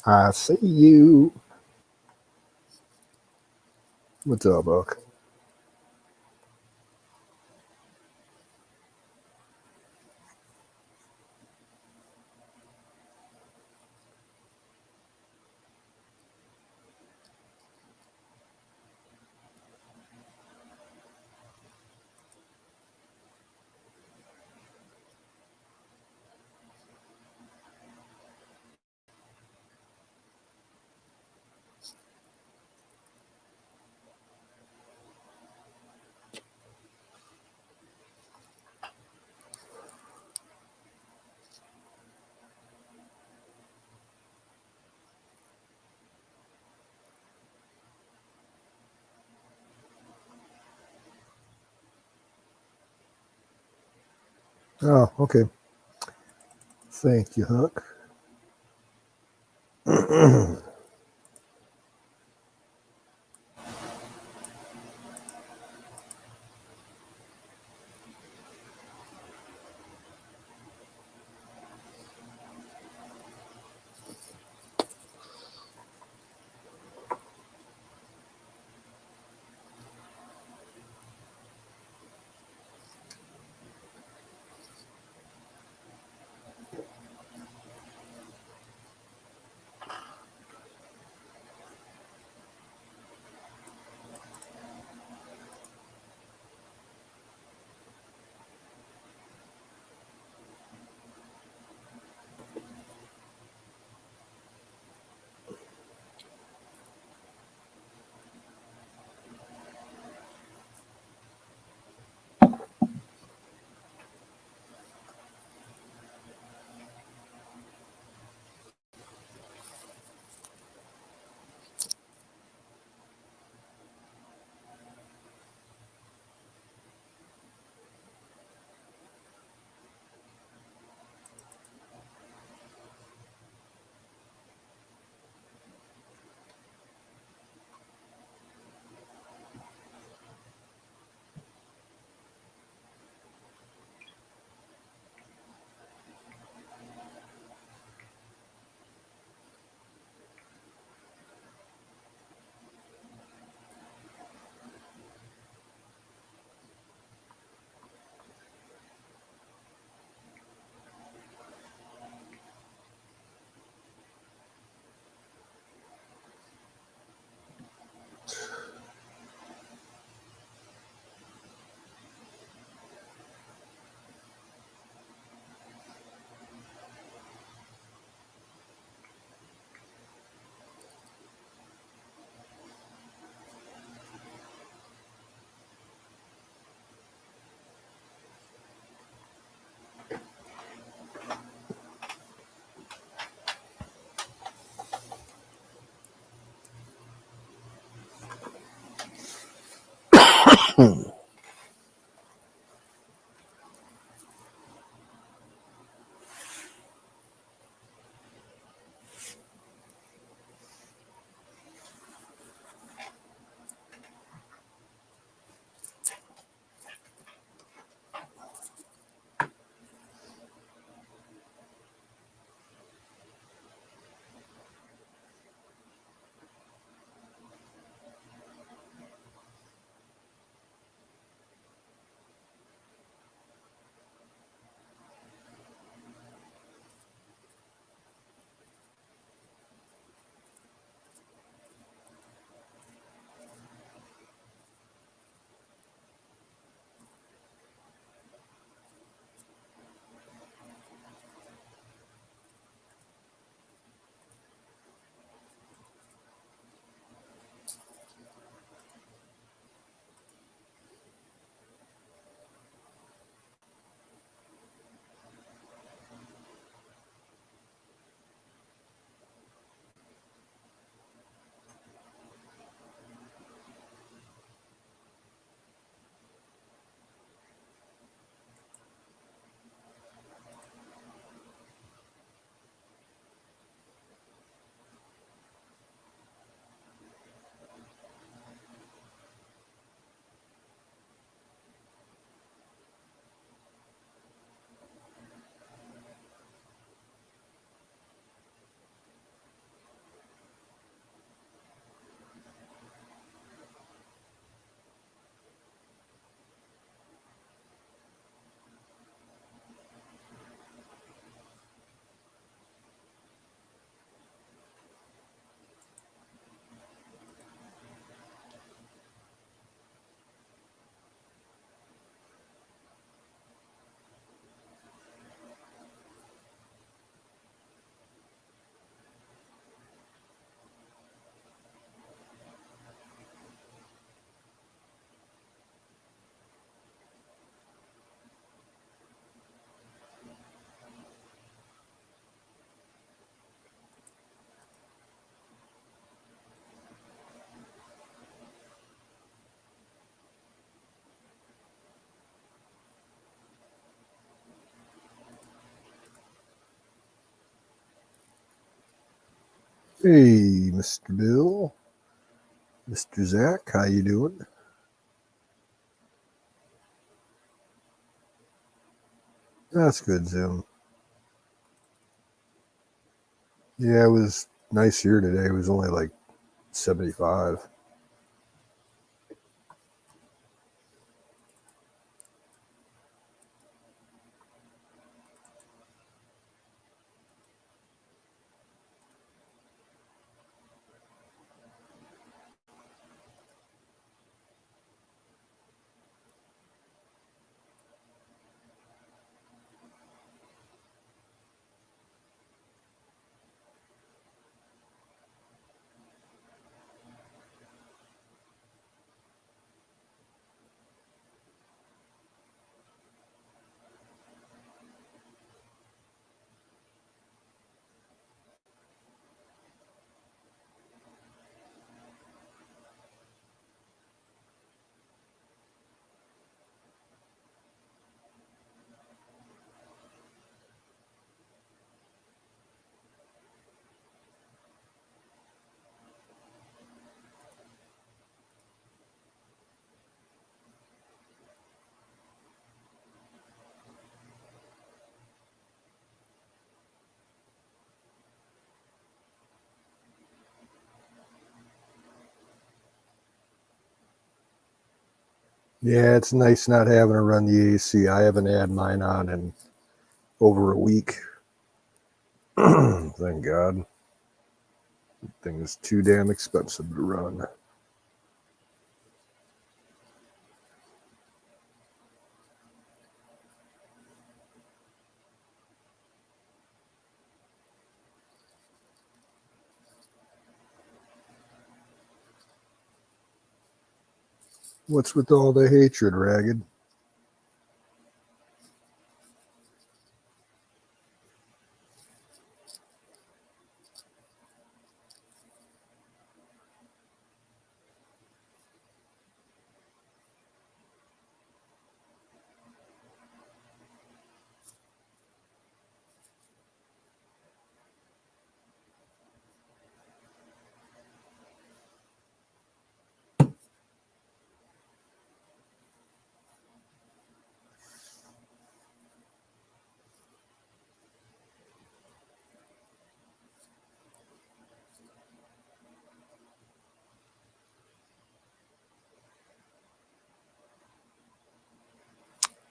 I see you. What's up, Buck? Oh, okay. Thank you, Huck. Hey, Mr. Bill. Mr. Zach, how you doing? That's good, Zim. Yeah, it was nice here today. It was only like 75. Yeah, it's nice not having to run the AC. I haven't had mine on in over a week. Thank God. Thing is too damn expensive to run. What's with all the hatred, Ragged?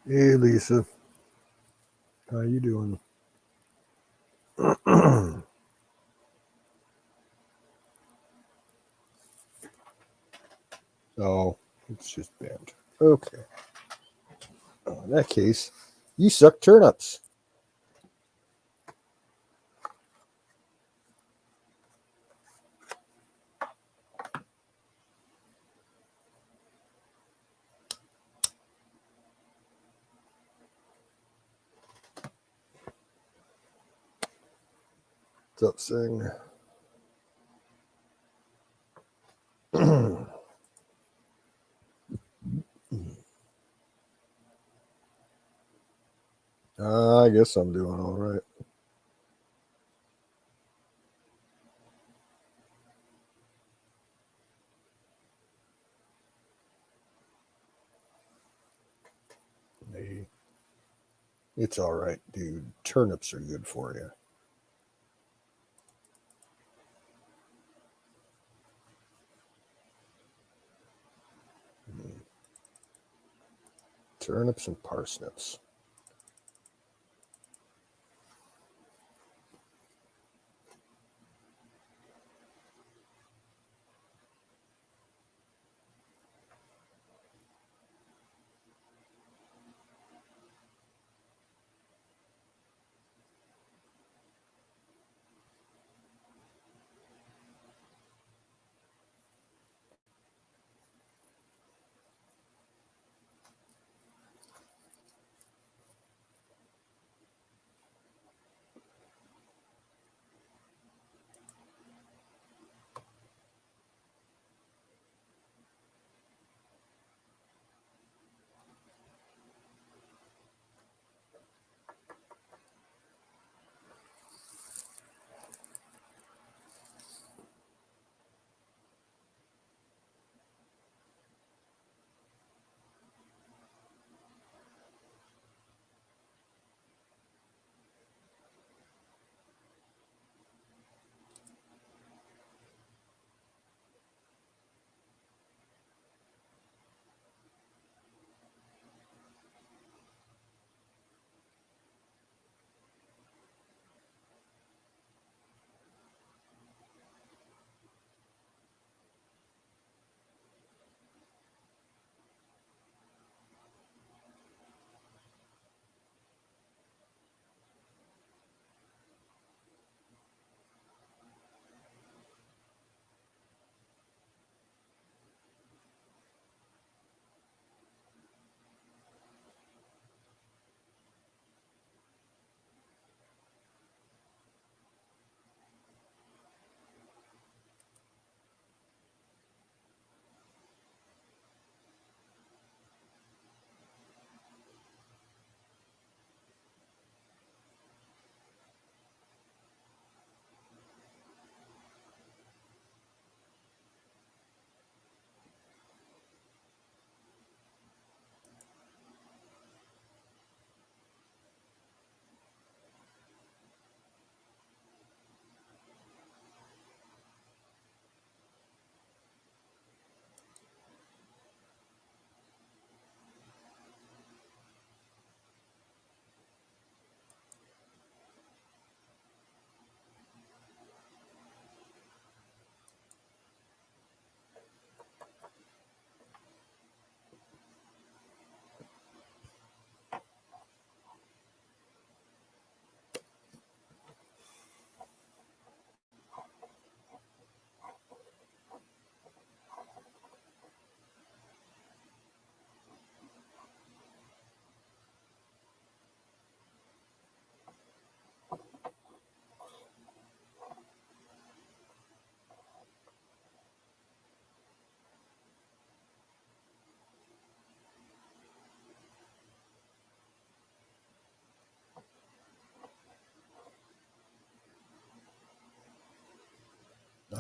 Hey, Lisa. How you doing? Oh, it's just bent. Okay. Oh, in that case, you suck turnips. What's up, Sing? I guess I'm doing all right. Hey, it's all right, dude. Turnips are good for you. Turnips and parsnips.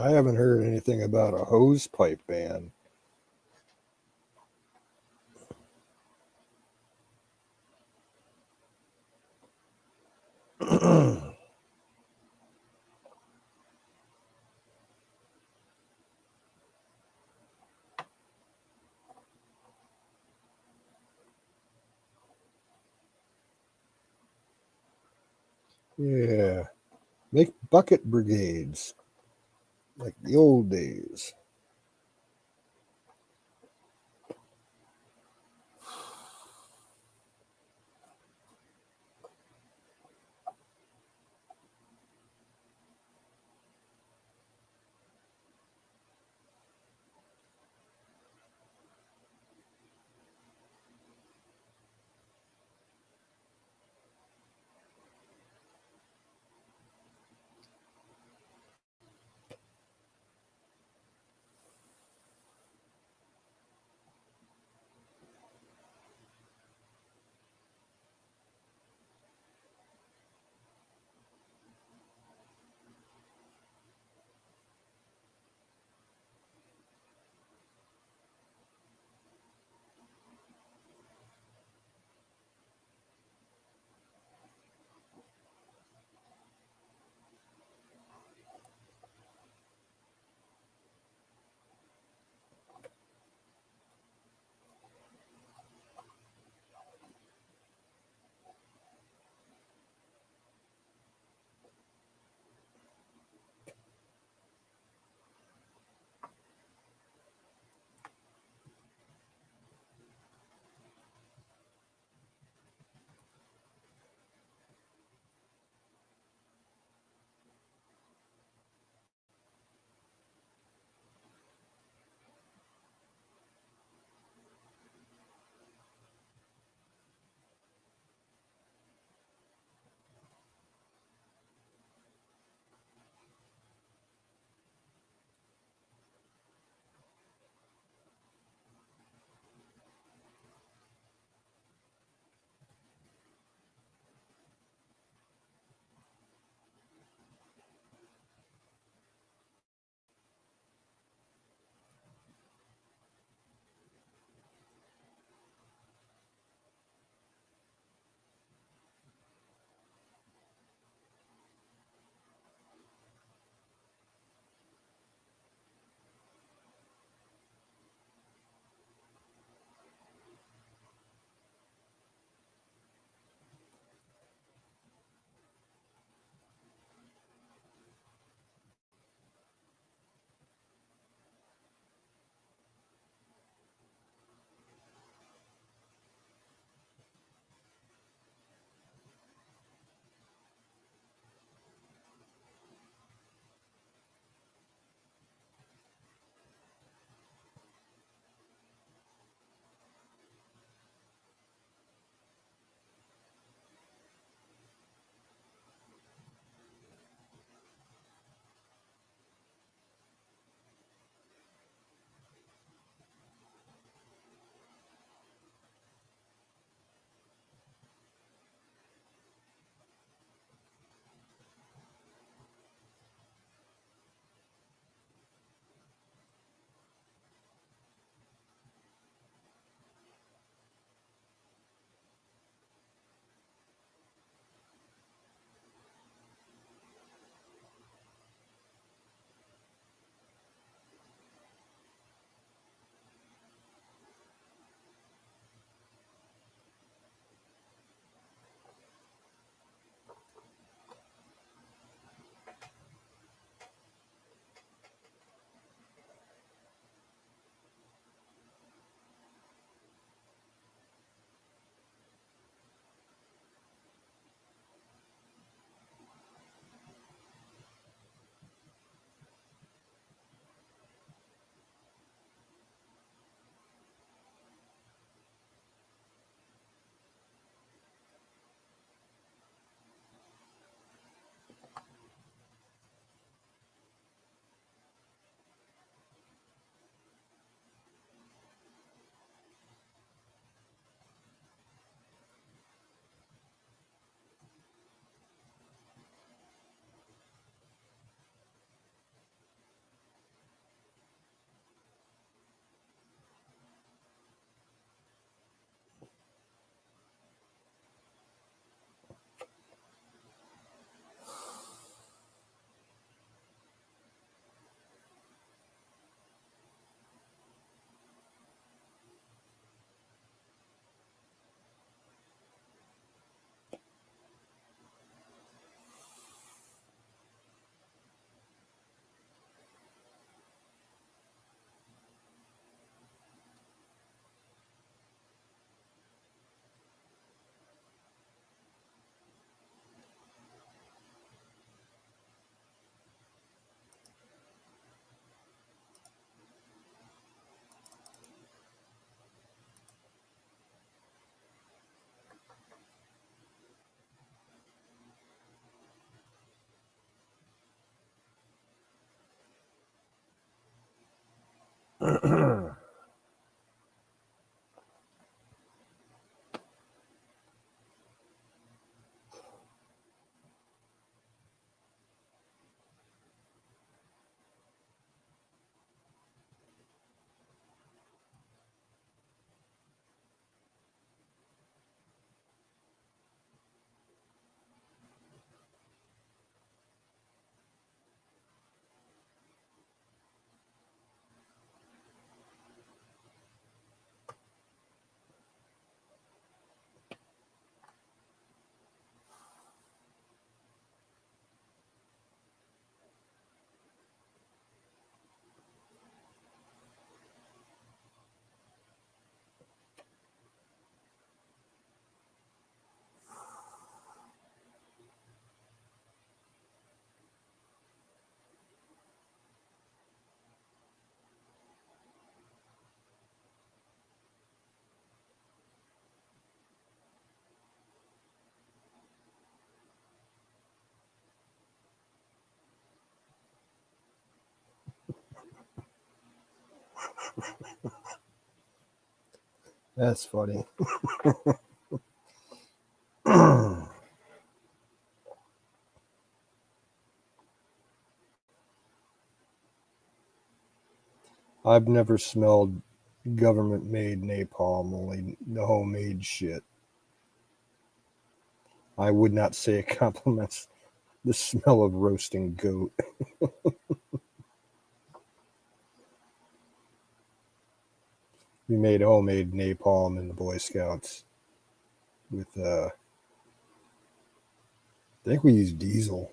I haven't heard anything about a hose pipe ban. Yeah. Make bucket brigades like the old days. That's funny. I've never smelled government-made napalm, only the homemade shit. I would not say it compliments the smell of roasting goat. We made homemade napalm in the Boy Scouts with, I think we used diesel.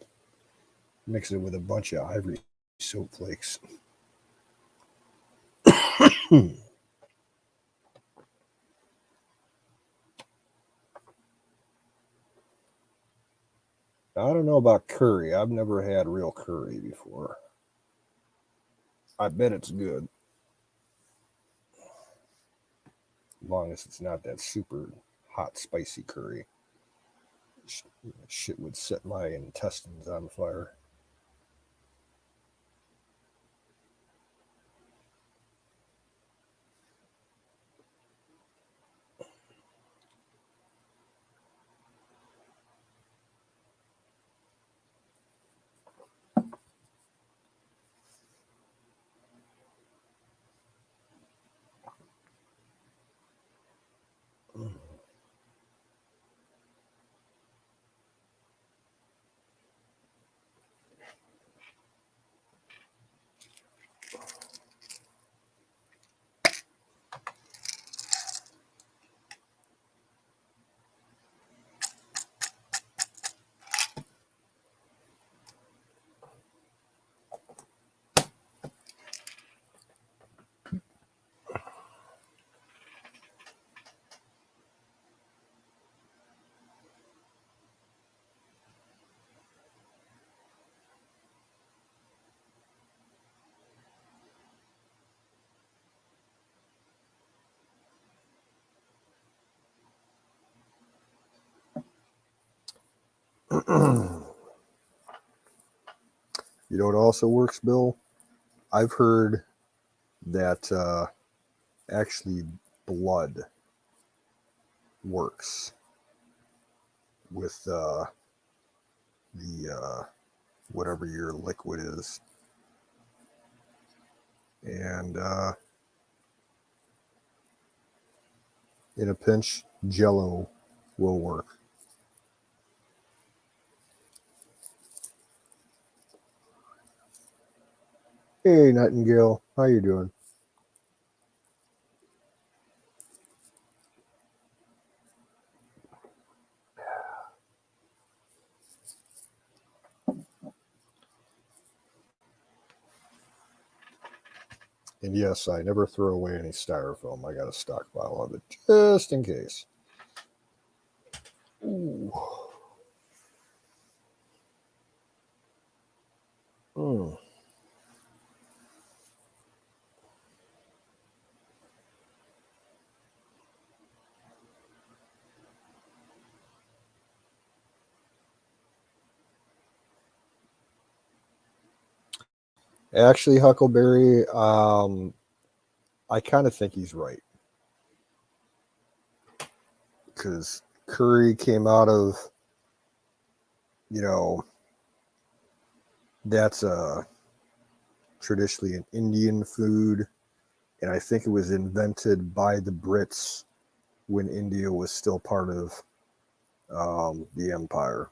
Mix it with a bunch of ivory soap flakes. I don't know about curry. I've never had real curry before. I bet it's good. As long as it's not that super hot, spicy curry. Shit would set my intestines on fire. You know what also works, Bill? I've heard that actually blood works with the whatever your liquid is, and in a pinch, Jello will work. Hey, Nightingale, how you doing? And yes, I never throw away any styrofoam. I got a stockpile of it just in case. Ooh. Mm. Actually, Huckleberry, I kind of think he's right. Because curry came out of, that's traditionally an Indian food. And I think it was invented by the Brits when India was still part of the empire.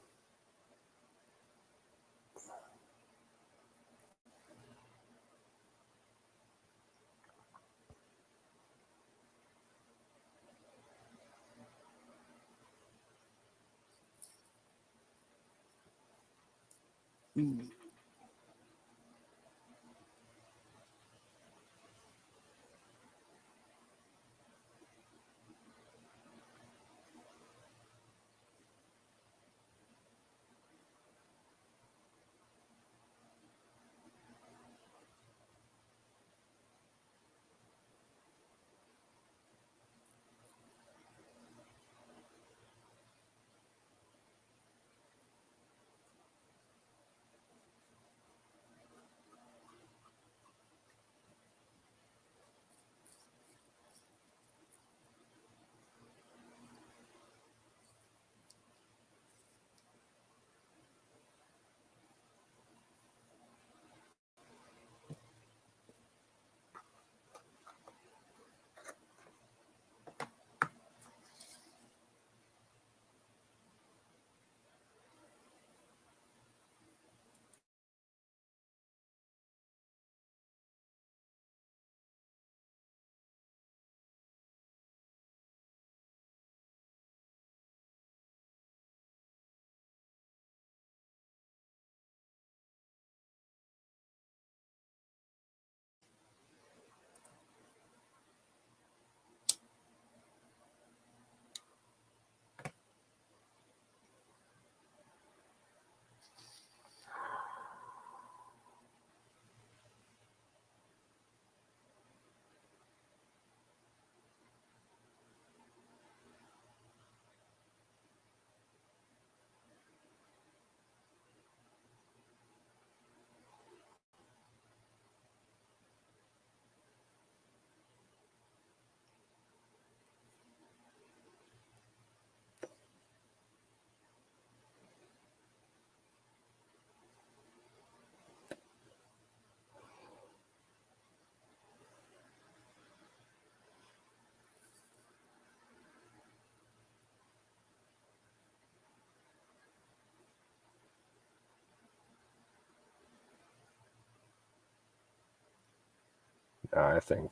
I think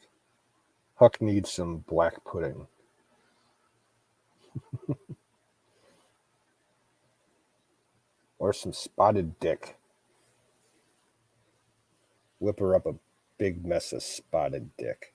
Huck needs some black pudding. Or some spotted dick. Whip her up a big mess of spotted dick.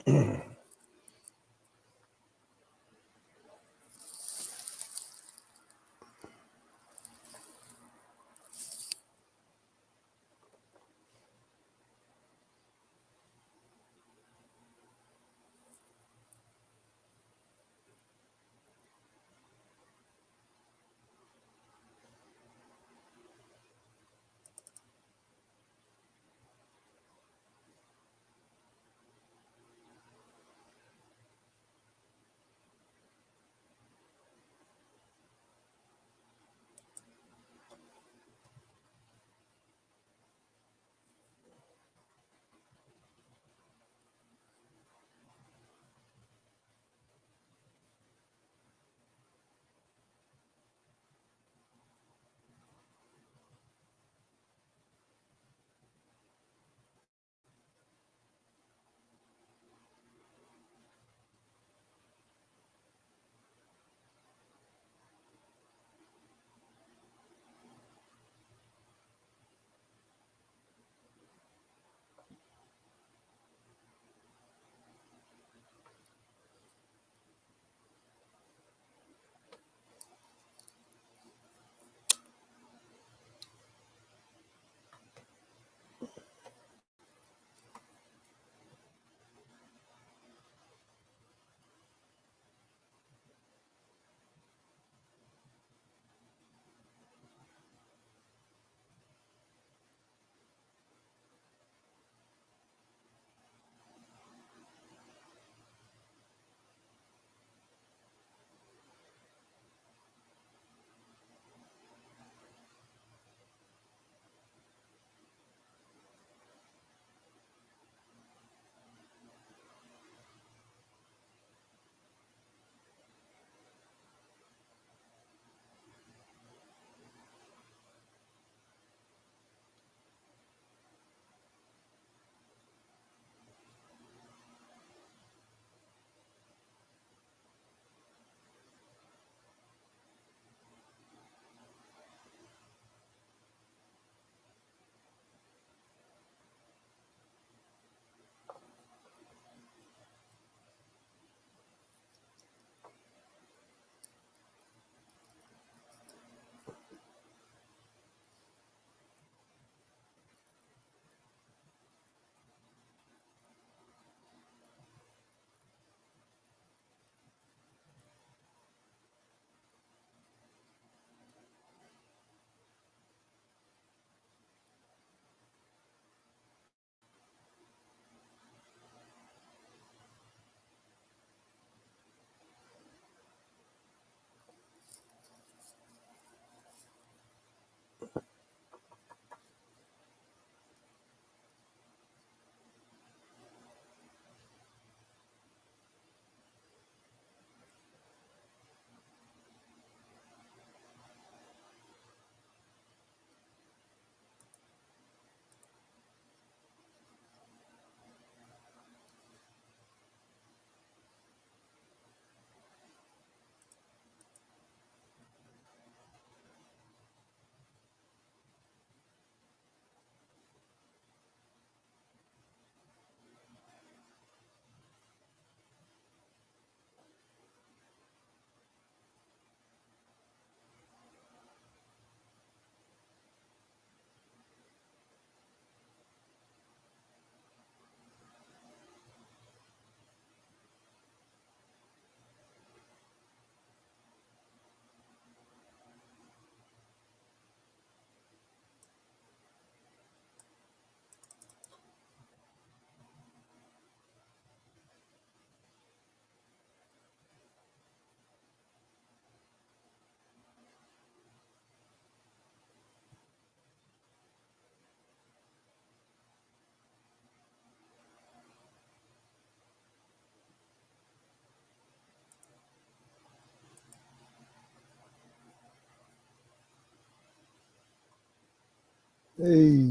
Hey,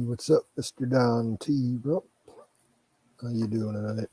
what's up, Mr. Don T. Bro? How you doing tonight?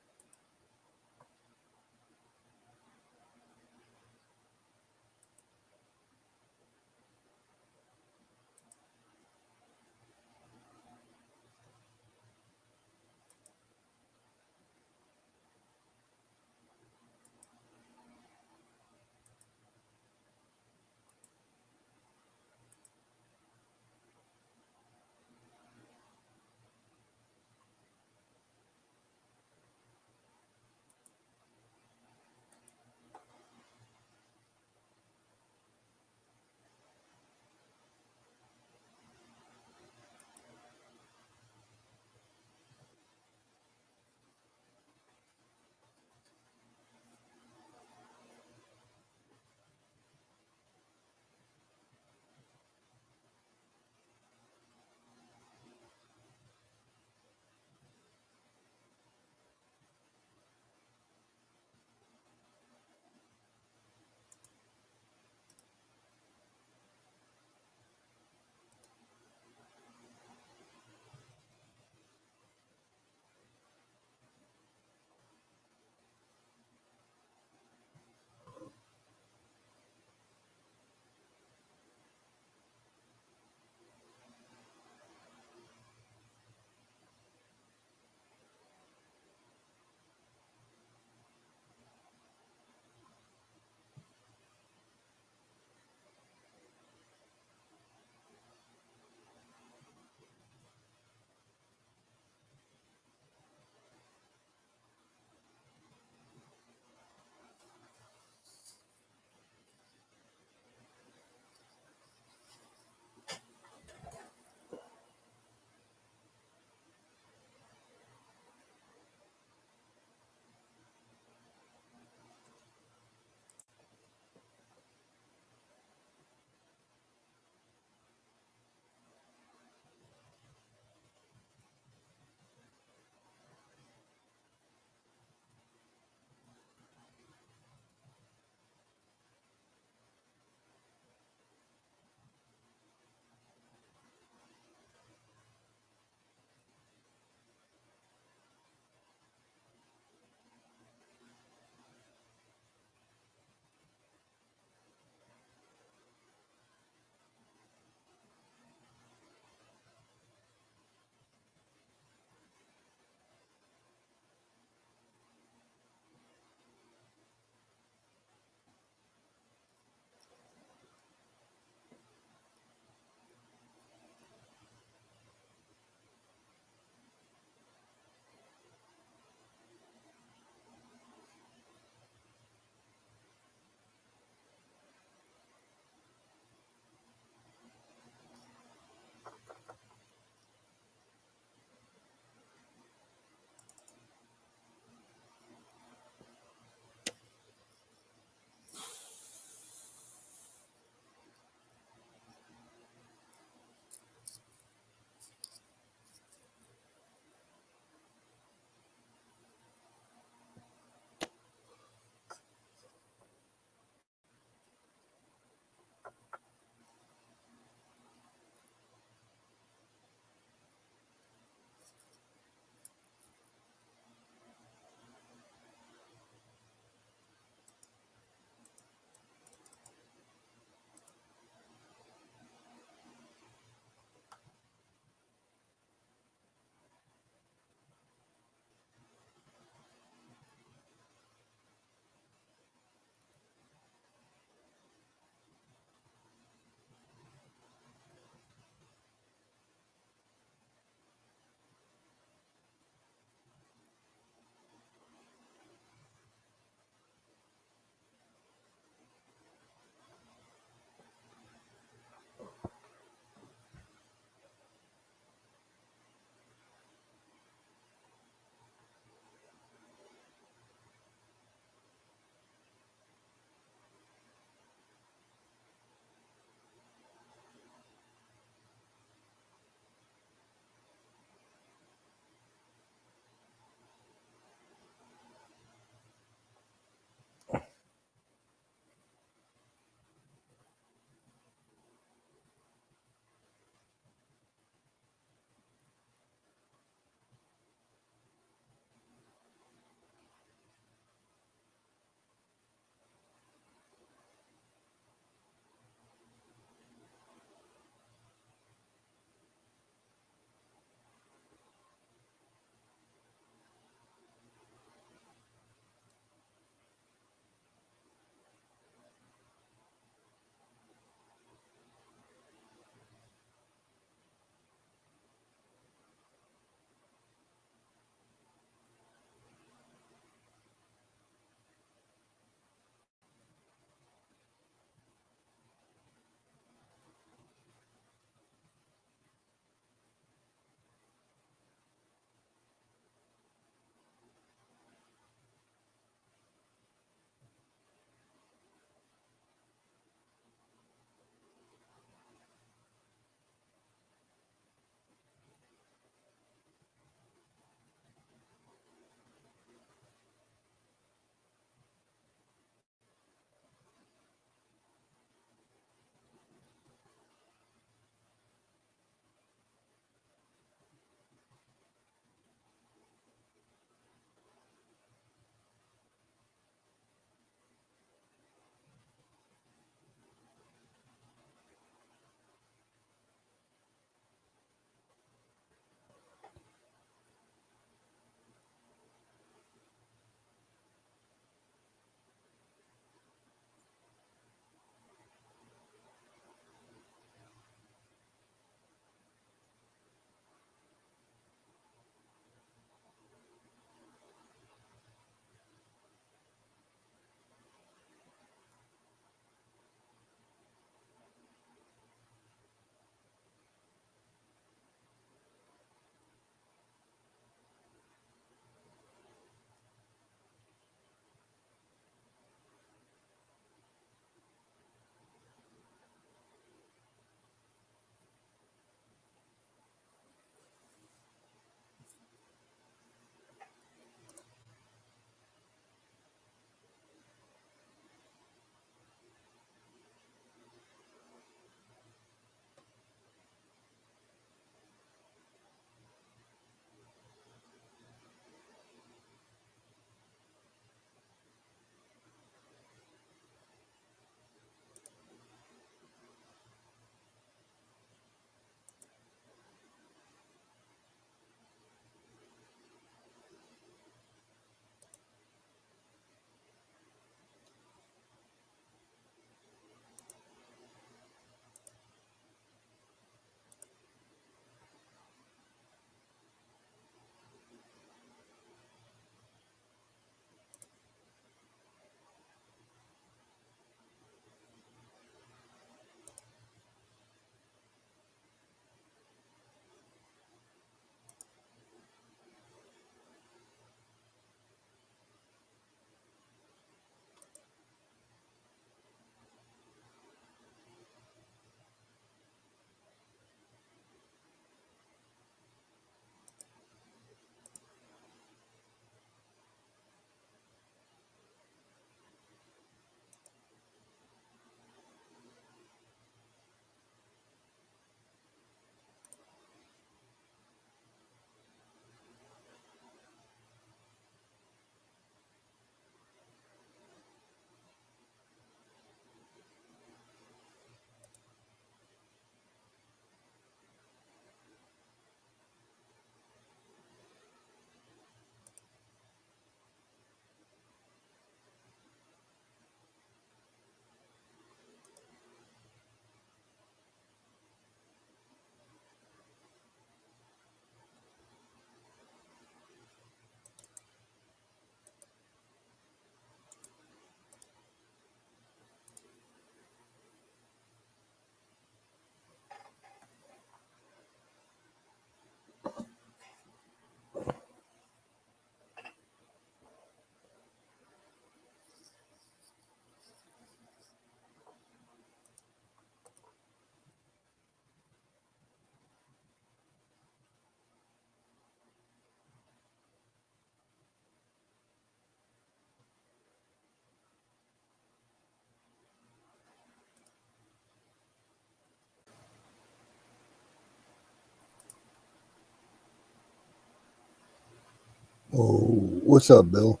Oh, what's up, Bill?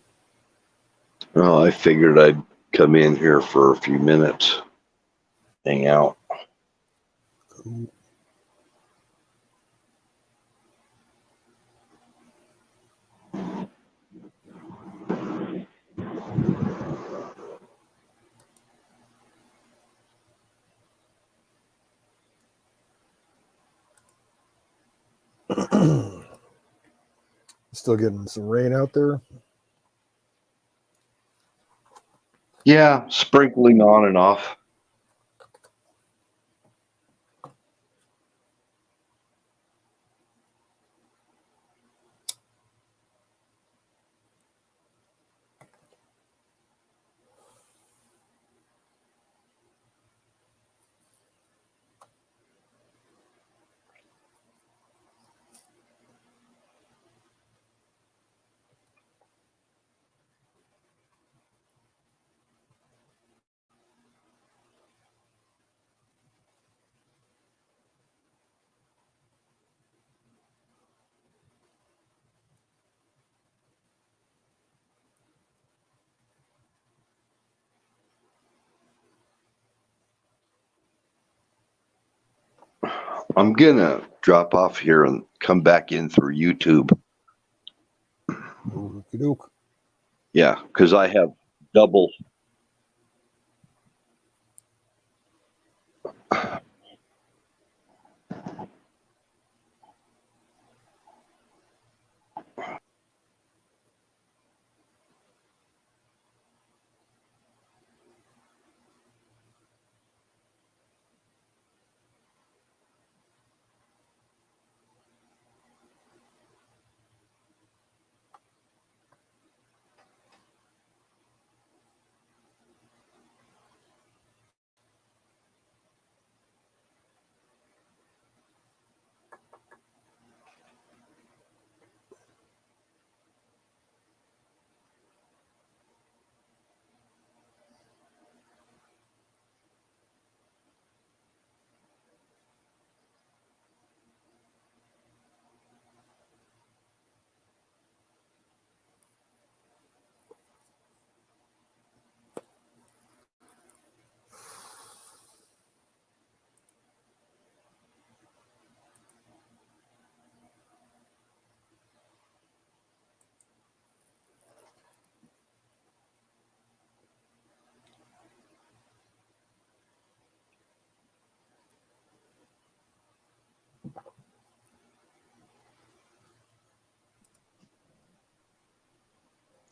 Well, I figured I'd come in here for a few minutes, hang out. Cool. Still getting some rain out there? Yeah, sprinkling on and off. I'm gonna drop off here and come back in through YouTube. Okie doke. Yeah, because I have double.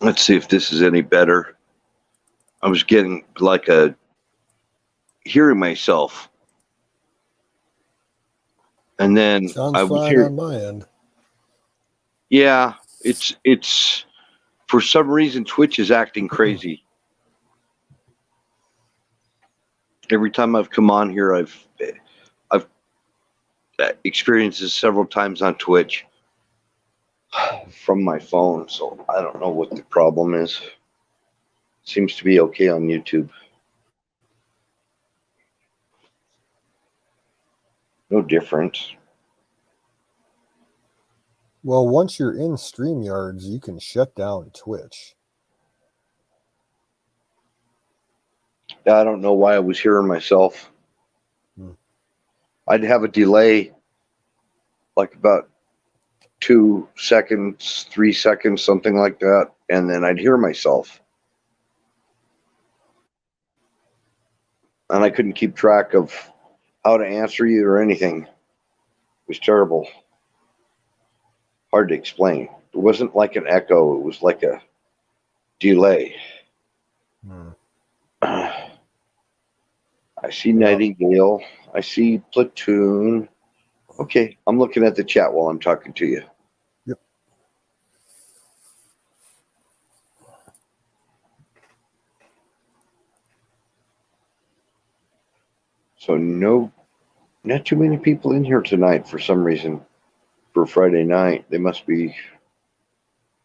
Let's see if this is any better. I was getting like a hearing myself, and then Sounds I was fine here. on my end. Yeah, it's for some reason Twitch is acting crazy. Every time I've come on here, I've experienced this several times on Twitch from my phone, so I don't know what the problem is. Seems to be okay on YouTube. No different. Well, once you're in StreamYards, you can shut down Twitch. I don't know why I was hearing myself. I'd have a delay, like about 2 seconds, 3 seconds, something like that, and then I'd hear myself. And I couldn't keep track of how to answer you or anything. It was terrible. Hard to explain. It wasn't like an echo, it was like a delay. I see Nightingale. I see Platoon. Okay, I'm looking at the chat while I'm talking to you. Yep. So not too many people in here tonight for some reason. For Friday night, they must be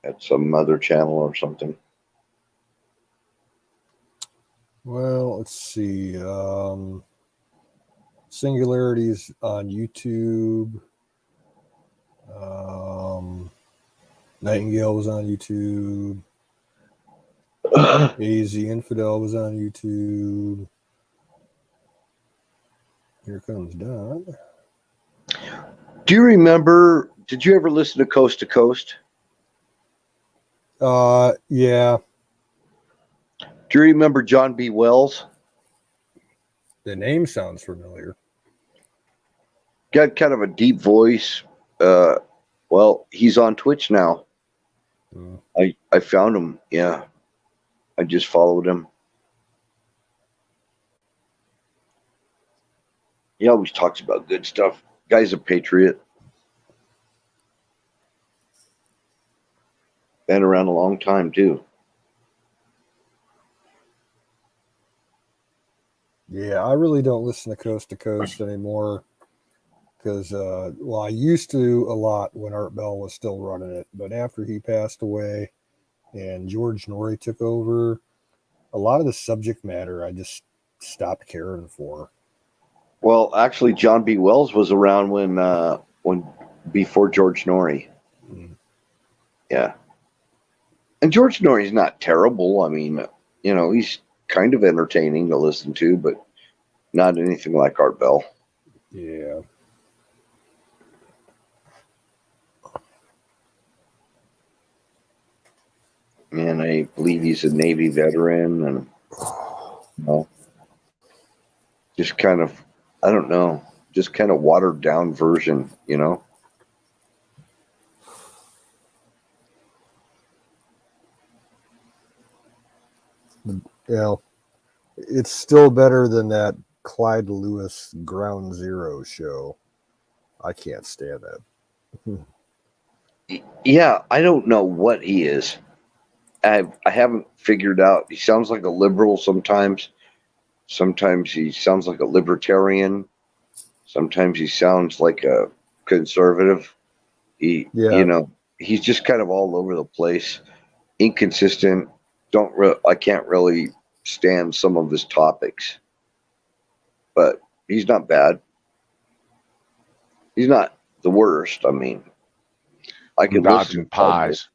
at some other channel or something. Well, let's see. Singularities on YouTube. Nightingale was on YouTube. AZ Infidel was on YouTube. Here comes Don. Do you remember? Did you ever listen to Coast to Coast? Yeah. Do you remember John B. Wells? The name sounds familiar. Got kind of a deep voice. Well, he's on Twitch now. I found him. Yeah, I just followed him. He always talks about good stuff. Guy's a patriot. Been around a long time too. Yeah, I really don't listen to Coast anymore because, well, I used to a lot when Art Bell was still running it, but after he passed away and George Norrie took over, a lot of the subject matter I just stopped caring for. Well, actually, John B. Wells was around when before George Norrie. Yeah, and George Norrie's not terrible. I mean, you know, he's kind of entertaining to listen to, but not anything like Art Bell. Yeah. And I believe he's a Navy veteran, and you know, just kind of, I don't know, just kind of watered down version, you know. Yeah. It's still better than that Clyde Lewis Ground Zero show. I can't stand that. Yeah, I don't know what he is. I haven't figured out. He sounds like a liberal sometimes. Sometimes he sounds like a libertarian. Sometimes he sounds like a conservative. You know, he's just kind of all over the place, inconsistent. I can't really stand some of his topics, but he's not bad. He's not the worst. I mean, I could dodging pies.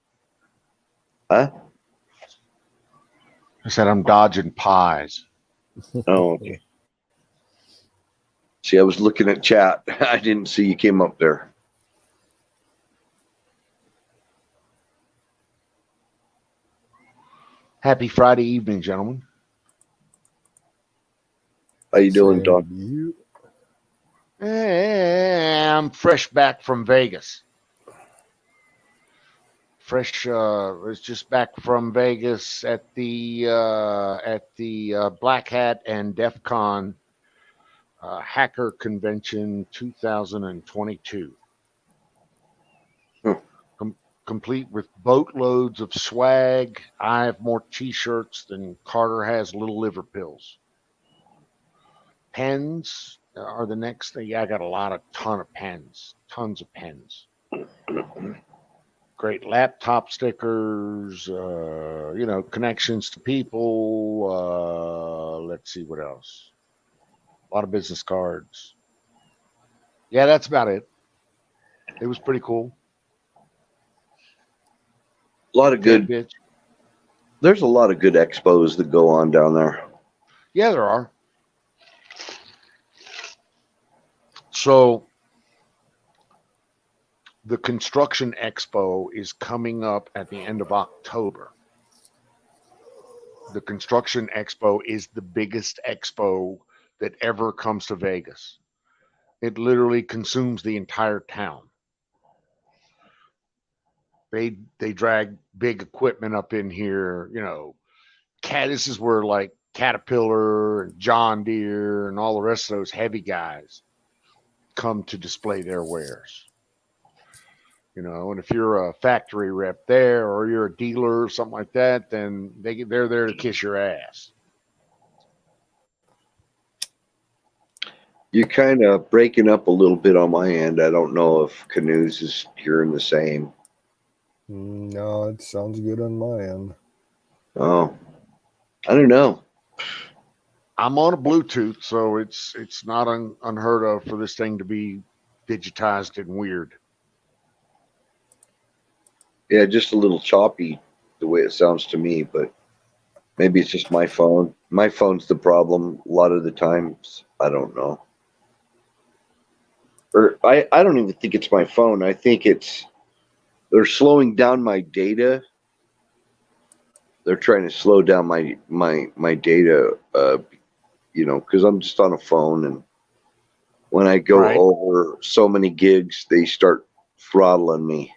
Huh? I said I'm dodging pies. Oh, okay. See, I was looking at chat. I didn't see you came up there. Happy Friday evening, gentlemen. How you doing, Don? I'm fresh back from Vegas. Was just back from Vegas at the Black Hat and DEF CON Hacker Convention 2022. Complete with boatloads of swag. I have more T-shirts than Carter has little liver pills. Pens are the next thing. Yeah, I got a ton of pens, tons of pens. Great laptop stickers, you know, connections to people. Let's see what else. A lot of business cards. Yeah, that's about it. It was pretty cool. A lot of good. There's a lot of good expos that go on down there. Yeah, there are. So the Construction Expo is coming up at the end of October. The Construction Expo is the biggest expo that ever comes to Vegas. It literally consumes the entire town. They drag big equipment up in here, you know. This is where like Caterpillar and John Deere and all the rest of those heavy guys come to display their wares. You know, and if you're a factory rep there or you're a dealer or something like that, then they're there to kiss your ass. You're kind of breaking up a little bit on my end. I don't know if Canoes is hearing the same. No, it sounds good on my end. Oh, I don't know. I'm on a Bluetooth, so it's not unheard of for this thing to be digitized and weird. Yeah, just a little choppy the way it sounds to me, but maybe it's just my phone. My phone's the problem a lot of the times. I don't know. Or I don't even think it's my phone. I think they're slowing down my data. They're trying to slow down my data, because I'm just on a phone, and when I go Right. over so many gigs, they start throttling me.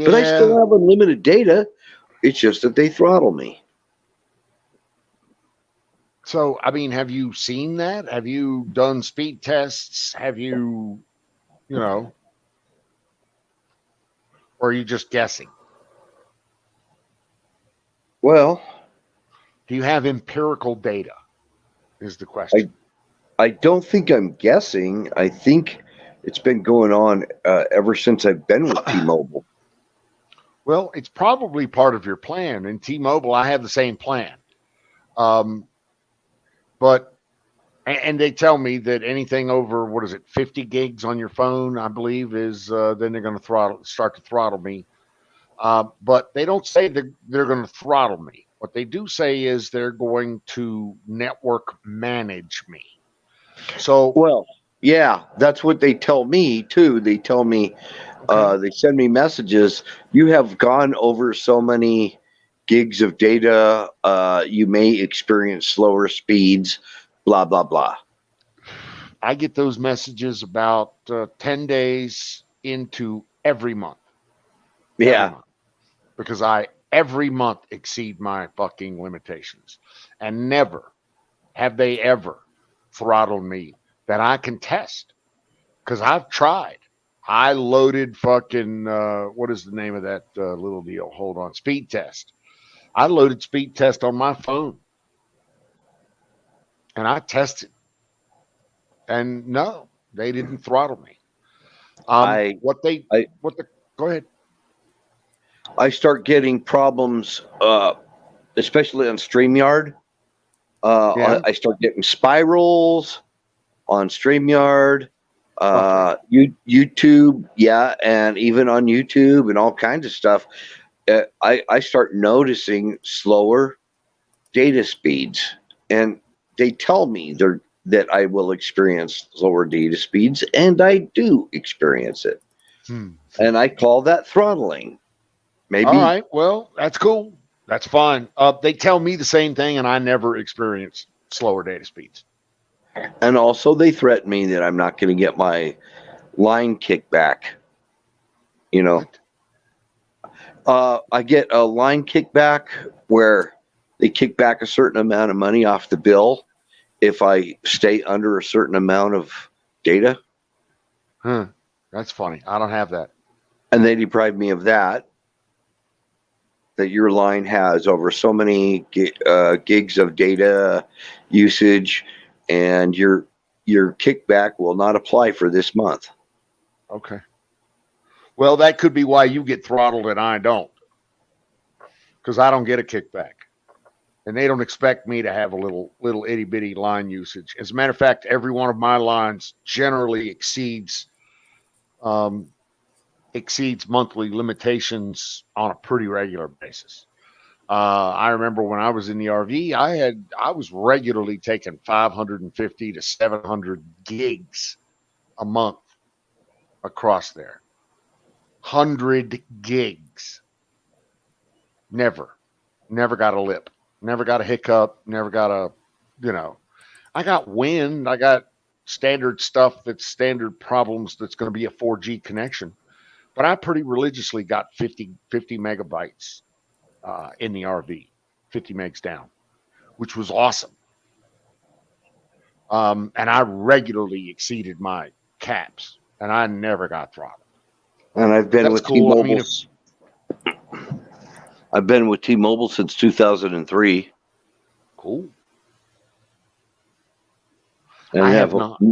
But I Yeah. still have unlimited data. It's just that they throttle me. So, I mean, have you seen that? Have you done speed tests? Have you, you know, or are you just guessing? Well, Do you have empirical data? Is the I question. I don't think I'm guessing. I think it's been going on ever since I've been with T-Mobile. Well, it's probably part of your plan. In T-Mobile, I have the same plan. Um, but and they tell me that anything over what is it, 50 gigs on your phone, I believe, is then they're going to start to throttle me. But they don't say that they're going to throttle me. What they do say is they're going to network manage me. So, Well, yeah, that's what they tell me too. They tell me, okay, they send me messages. You have gone over so many gigs of data. You may experience slower speeds. Blah blah blah. I get those messages about 10 days into every Yeah, month, because I every month exceed my fucking limitations. And never have they ever throttled me that I can test, because I've tried. I loaded fucking what is the name of that little deal? Hold on, speed test. I loaded speed test on my phone and I tested, and no, they didn't throttle me. I What they I what the Go ahead. I start getting problems, especially on StreamYard. Yeah. I start getting spirals on StreamYard, Okay. YouTube, yeah, and even on YouTube and all kinds of stuff. I start noticing slower data speeds, and they tell me that I will experience slower data speeds, and I do experience it, Hmm. and I call that throttling. All Maybe, right. Well, that's cool. That's fine. They tell me the same thing, and I never experience slower data speeds. and also they threaten me that I'm not going to get my line kickback. You know, What? I get a line kickback where they kick back a certain amount of money off the bill if I stay under a certain amount of data, Huh. That's funny. I don't have that. and they deprive me of that. That your line has over so many gigs of data usage, and your kickback will not apply for this month. Okay. Well, that could be why you get throttled and I don't, because I don't get a kickback, and they don't expect me to have a little itty bitty line usage. As a matter of fact, every one of my lines generally um, exceeds monthly limitations on a pretty regular basis. I remember when I was in the RV, I was regularly taking 550 to 700 gigs a month across there. 100 gigs. Never, never got a lip, never got a hiccup, never got a, you know, I got wind, I got standard stuff that's standard problems that's going to be a 4G connection. But I pretty religiously got 50 megabytes in the RV, 50 megs down, which was awesome. And I regularly exceeded my caps, and I never got throttled. And That's cool. I mean, if I've been with T-Mobile since 2003, cool, and I they have have a not.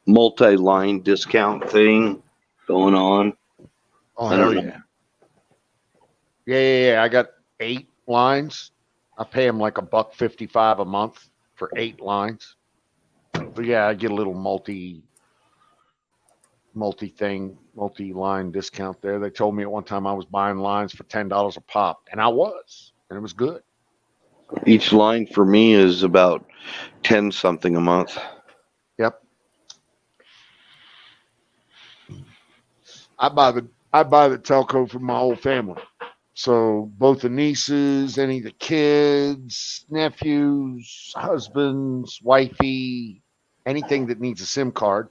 multi-line discount thing going on. Oh I hell don't know. yeah, yeah. I got 8 lines. I pay them like $1.55 a month for 8 lines. But yeah, I get a little multi-line discount there. They told me at one time I was buying lines for $10 a pop, and I was, and it was good. Each line for me is about 10 something a month. Yep. I buy the telco for my whole family. So both the nieces, any of the kids, nephews, husbands, wifey, anything that needs a SIM card.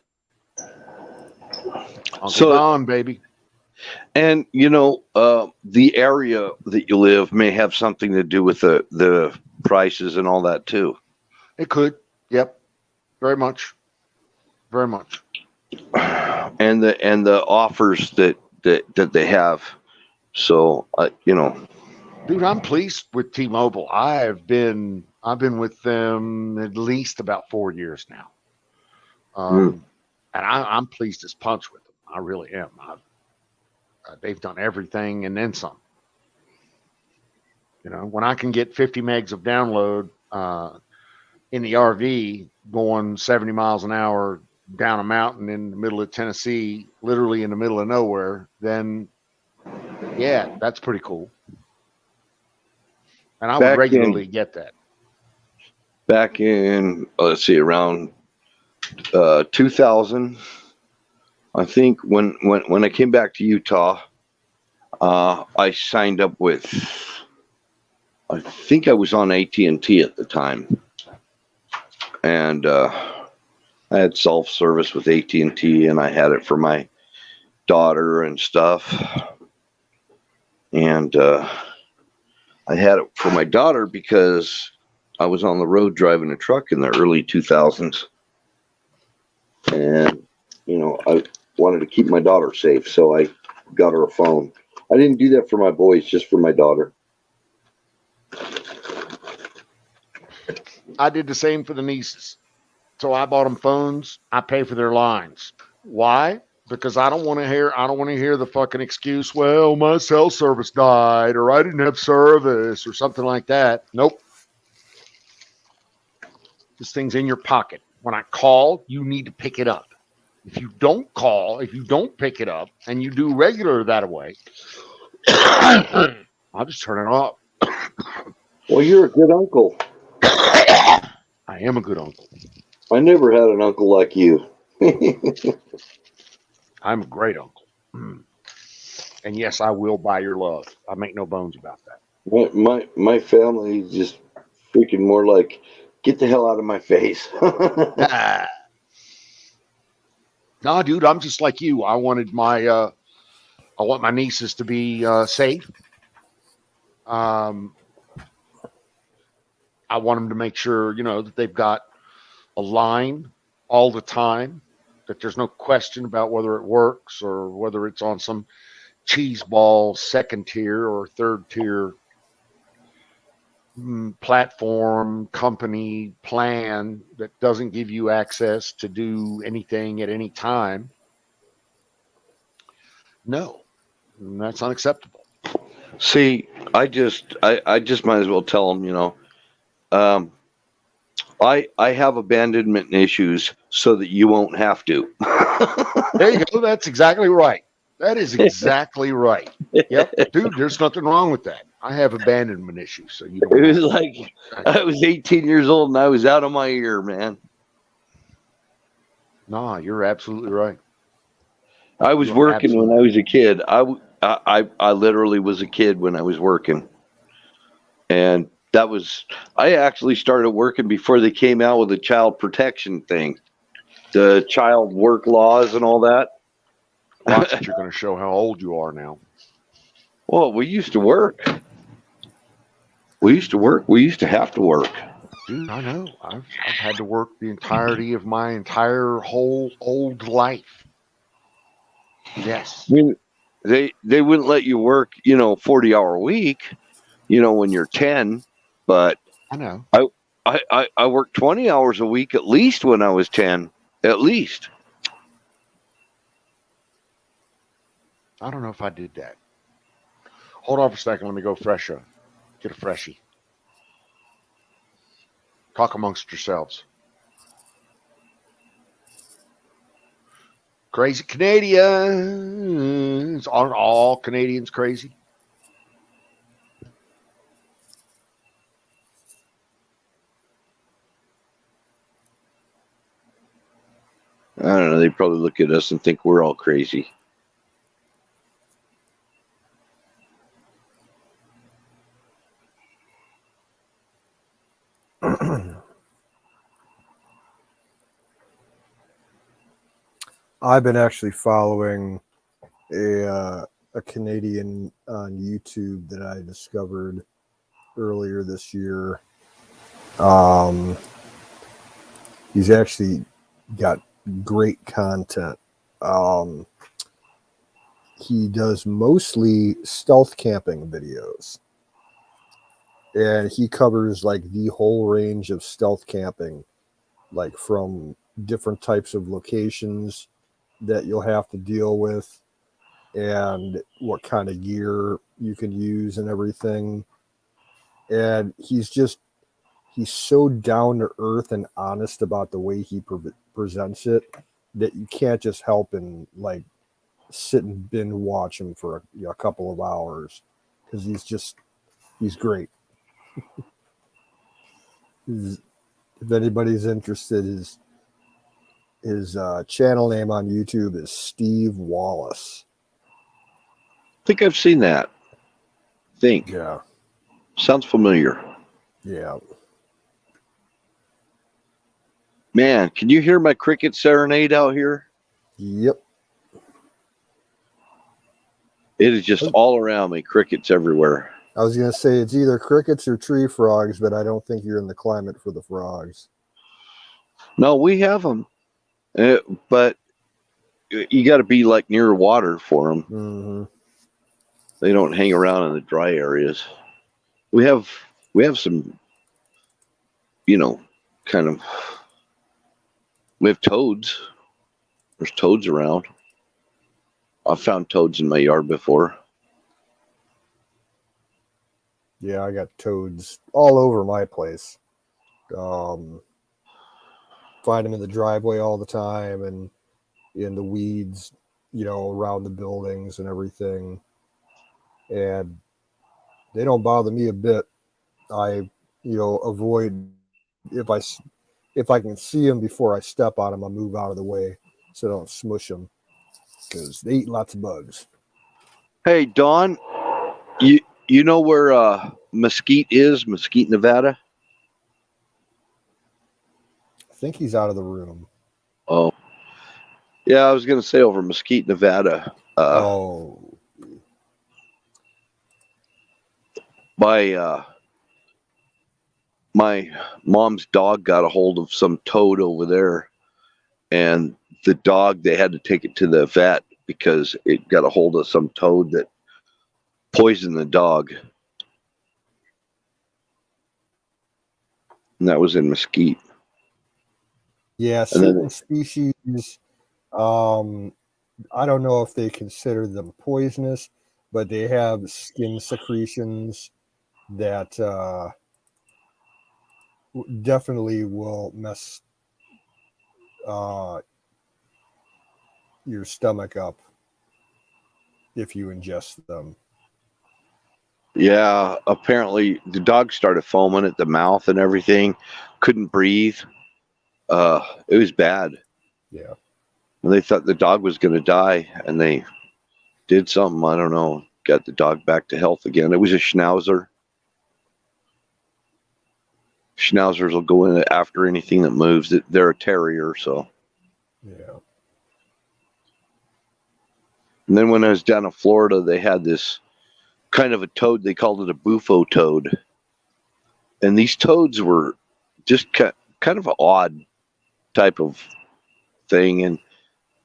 Uncle Don, baby. And the area that you live may have something to do with the prices and all that too. It could. Yep. Very much. Very much. And the offers that they have. So dude, I'm pleased with T-Mobile. I've been with them at least about 4 years now. And I'm pleased as punch with them. I really am. They've done everything and then some. When I can get 50 megs of download in the RV going 70 miles an hour down a mountain in the middle of Tennessee, literally in the middle of nowhere, then yeah, that's pretty cool. And I would regularly get that. Back in, let's see, around 2000, I think when I came back to Utah, I signed up with, I think I was on AT&T at the time. And I had self-service with AT&T, and I had it for my daughter and stuff. And I had it for my daughter because I was on the road driving a truck in the early 2000s. And, I wanted to keep my daughter safe, so I got her a phone. I didn't do that for my boys, just for my daughter. I did the same for the nieces. So I bought them phones. I pay for their lines. Why? Because I don't want to hear the fucking excuse, well, my cell service died, or I didn't have service, or something like that. Nope. This thing's in your pocket. When I call, you need to pick it up. If you don't call, if you don't pick it up, and you do regular that way, I'll just turn it off. Well, you're a good uncle. I am a good uncle. I never had an uncle like you. I'm a great uncle. And yes, I will buy your love. I make no bones about that. My family is just freaking more like, get the hell out of my face. No, dude, I'm just like you. I want my nieces to be safe. I want them to make sure, that they've got a line all the time, that there's no question about whether it works or whether it's on some cheese ball second tier or third tier platform, company, plan that doesn't give you access to do anything at any time. No, that's unacceptable. See, I just might as well tell them, I have abandonment issues so that you won't have to. There you go. That's exactly right. That is exactly right. Yep, dude, there's nothing wrong with that. I have abandonment issues, so you don't. It was like I was 18 years old and I was out of my ear, man. No, you're absolutely right. I was working when I was a kid. I literally was a kid when I was working, and I actually started working before they came out with the child protection thing, the child work laws and all that. Watch it, you're going to show how old you are now. Well, we used to work. We used to have to work. Dude, I know. I've had to work the entirety of my entire whole old life. Yes. I mean, they wouldn't let you work, 40-hour week, when you're 10, but I know. I worked 20 hours a week at least when I was 10, at least. I don't know if I did that. Hold on for a second. Let me go fresher. Get a freshie. Talk amongst yourselves. Crazy Canadians. Aren't all Canadians crazy? I don't know. They probably look at us and think we're all crazy. I've been actually following a Canadian on YouTube that I discovered earlier this year. He's actually got great content. He does mostly stealth camping videos, and he covers like the whole range of stealth camping, like from different types of locations that you'll have to deal with and what kind of gear you can use and everything. And he's so down to earth and honest about the way he presents it that you can't just help and like sit and binge watch him for a couple of hours, because he's great. If anybody's interested, his channel name on YouTube is Steve Wallace. I think I've seen that. Yeah. Sounds familiar. Yeah. Man, can you hear my cricket serenade out here? Yep. It is just all around me. Crickets everywhere. I was going to say it's either crickets or tree frogs, but I don't think you're in the climate for the frogs. No, we have them. But you got to be like near water for them. Mm-hmm. They don't hang around in the dry areas. We have some, kind of. We have toads. There's toads around. I've found toads in my yard before. Yeah, I got toads all over my place. Find them in the driveway all the time and in the weeds, around the buildings and everything. And they don't bother me a bit. I, avoid, if I can see them before I step on them, I move out of the way so I don't smush them, because they eat lots of bugs. Hey, Dawn, you know where Mesquite is? Mesquite, Nevada? I think he's out of the room. Oh. Yeah, I was going to say over Mesquite, Nevada. My mom's dog got a hold of some toad over there, and the dog, they had to take it to the vet because it got a hold of some toad that poisoned the dog. And that was in Mesquite. Yeah, certain species, I don't know if they consider them poisonous, but they have skin secretions that definitely will mess your stomach up if you ingest them. Yeah, apparently the dog started foaming at the mouth and everything, couldn't breathe. It was bad. Yeah. And they thought the dog was going to die, and they did something, I don't know, got the dog back to health again. It was a schnauzer. Schnauzers will go in after anything that moves. They're a terrier, so. Yeah. And then when I was down in Florida, they had this kind of a toad. They called it a bufo toad. And these toads were just kind of an odd type of thing. And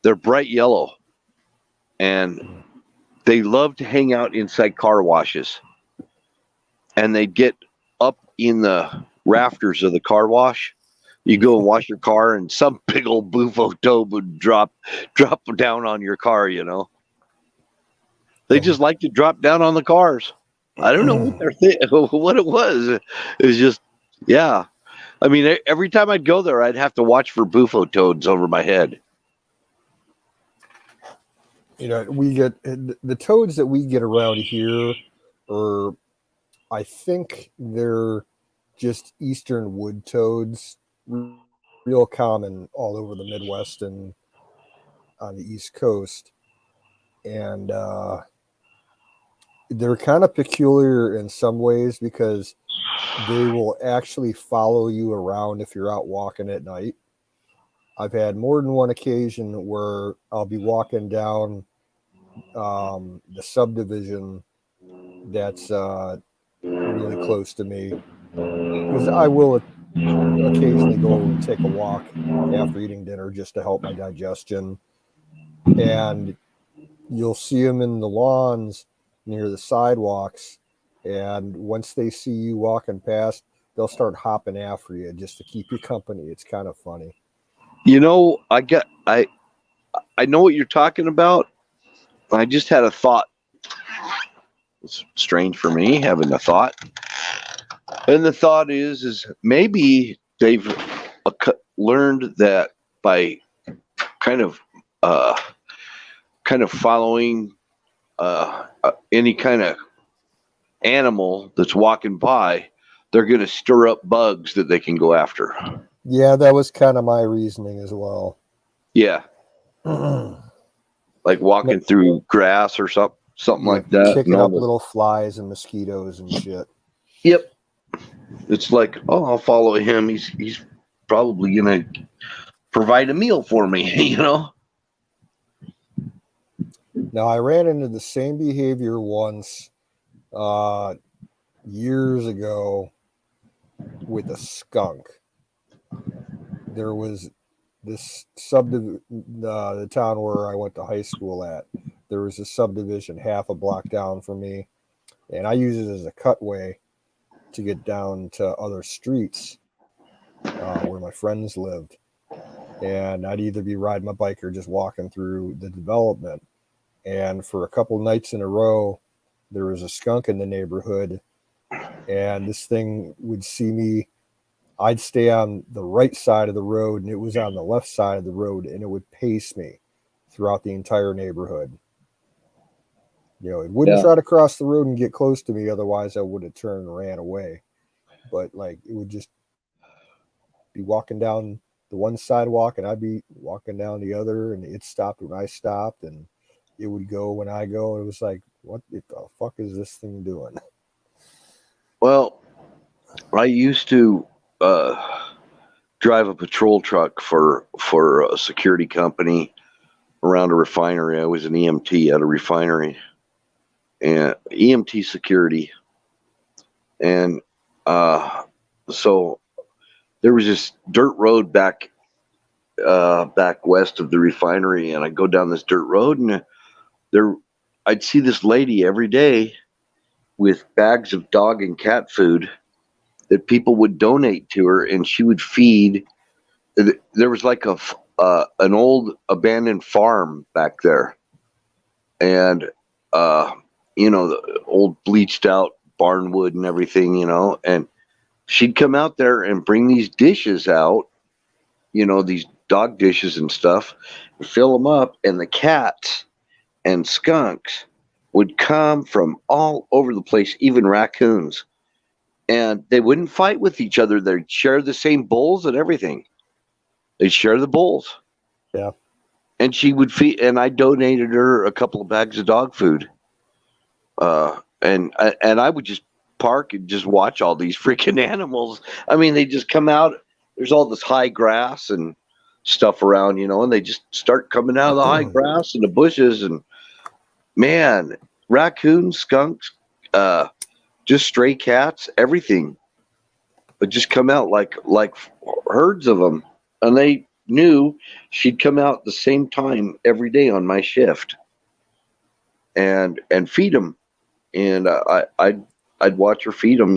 they're bright yellow. And they love to hang out inside car washes. And they'd get up in the rafters of the car wash. You go and wash your car, and some big old bufo toad would drop down on your car, They just like to drop down on the cars. I don't know what it was. It was just, yeah. I mean, every time I'd go there, I'd have to watch for bufo toads over my head. we get the toads that we get around here, or I think they're just eastern wood toads, real common all over the Midwest and on the East Coast. And they're kind of peculiar in some ways because they will actually follow you around if you're out walking at night. I've had more than one occasion where I'll be walking down the subdivision that's really close to me, because I will occasionally go and take a walk after eating dinner just to help my digestion. And you'll see them in the lawns near the sidewalks. And once they see you walking past, they'll start hopping after you just to keep you company. It's kind of funny. I know what you're talking about. I just had a thought. It's strange for me having a thought. And the thought is maybe they've learned that by kind of following any kind of animal that's walking by, they're going to stir up bugs that they can go after. Yeah, that was kind of my reasoning as well. Yeah. Like walking through grass or something like that. Kicking up little flies and mosquitoes and shit. Yep. It's like, oh, I'll follow him. He's probably going to provide a meal for me, Now, I ran into the same behavior once years ago with a skunk. There was this the town where I went to high school at. There was a subdivision half a block down from me, and I use it as a cutway to get down to other streets where my friends lived. And I'd either be riding my bike or just walking through the development. And for a couple nights in a row, there was a skunk in the neighborhood, and this thing would see me. I'd stay on the right side of the road, and it was on the left side of the road, and it would pace me throughout the entire neighborhood. It wouldn't try to cross the road and get close to me. Otherwise, I would have turned and ran away. But it would just be walking down the one sidewalk, and I'd be walking down the other, and it stopped when I stopped, and it would go when I go. It was like, what the fuck is this thing doing? Well, I used to drive a patrol truck for a security company around a refinery. I was an EMT at a refinery, and EMT security. And so there was this dirt road back west of the refinery, and I go down this dirt road, and I'd see this lady every day with bags of dog and cat food that people would donate to her, and she would feed. There was like an old abandoned farm back there, and the old bleached out barnwood and everything, and she'd come out there and bring these dishes out, these dog dishes and stuff, and fill them up, and the cats and skunks would come from all over the place, even raccoons. And they wouldn't fight with each other. They'd share the same bowls and everything. They'd share the bowls. Yeah. And she would feed, and I donated her a couple of bags of dog food. And I would just park and just watch all these freaking animals. I mean, they just come out. There's all this high grass and stuff around, and they just start coming out of the high grass and the bushes. And man, raccoons, skunks, just stray cats, everything would just come out like herds of them. And they knew she'd come out the same time every day on my shift and feed them. And I'd watch her feed them,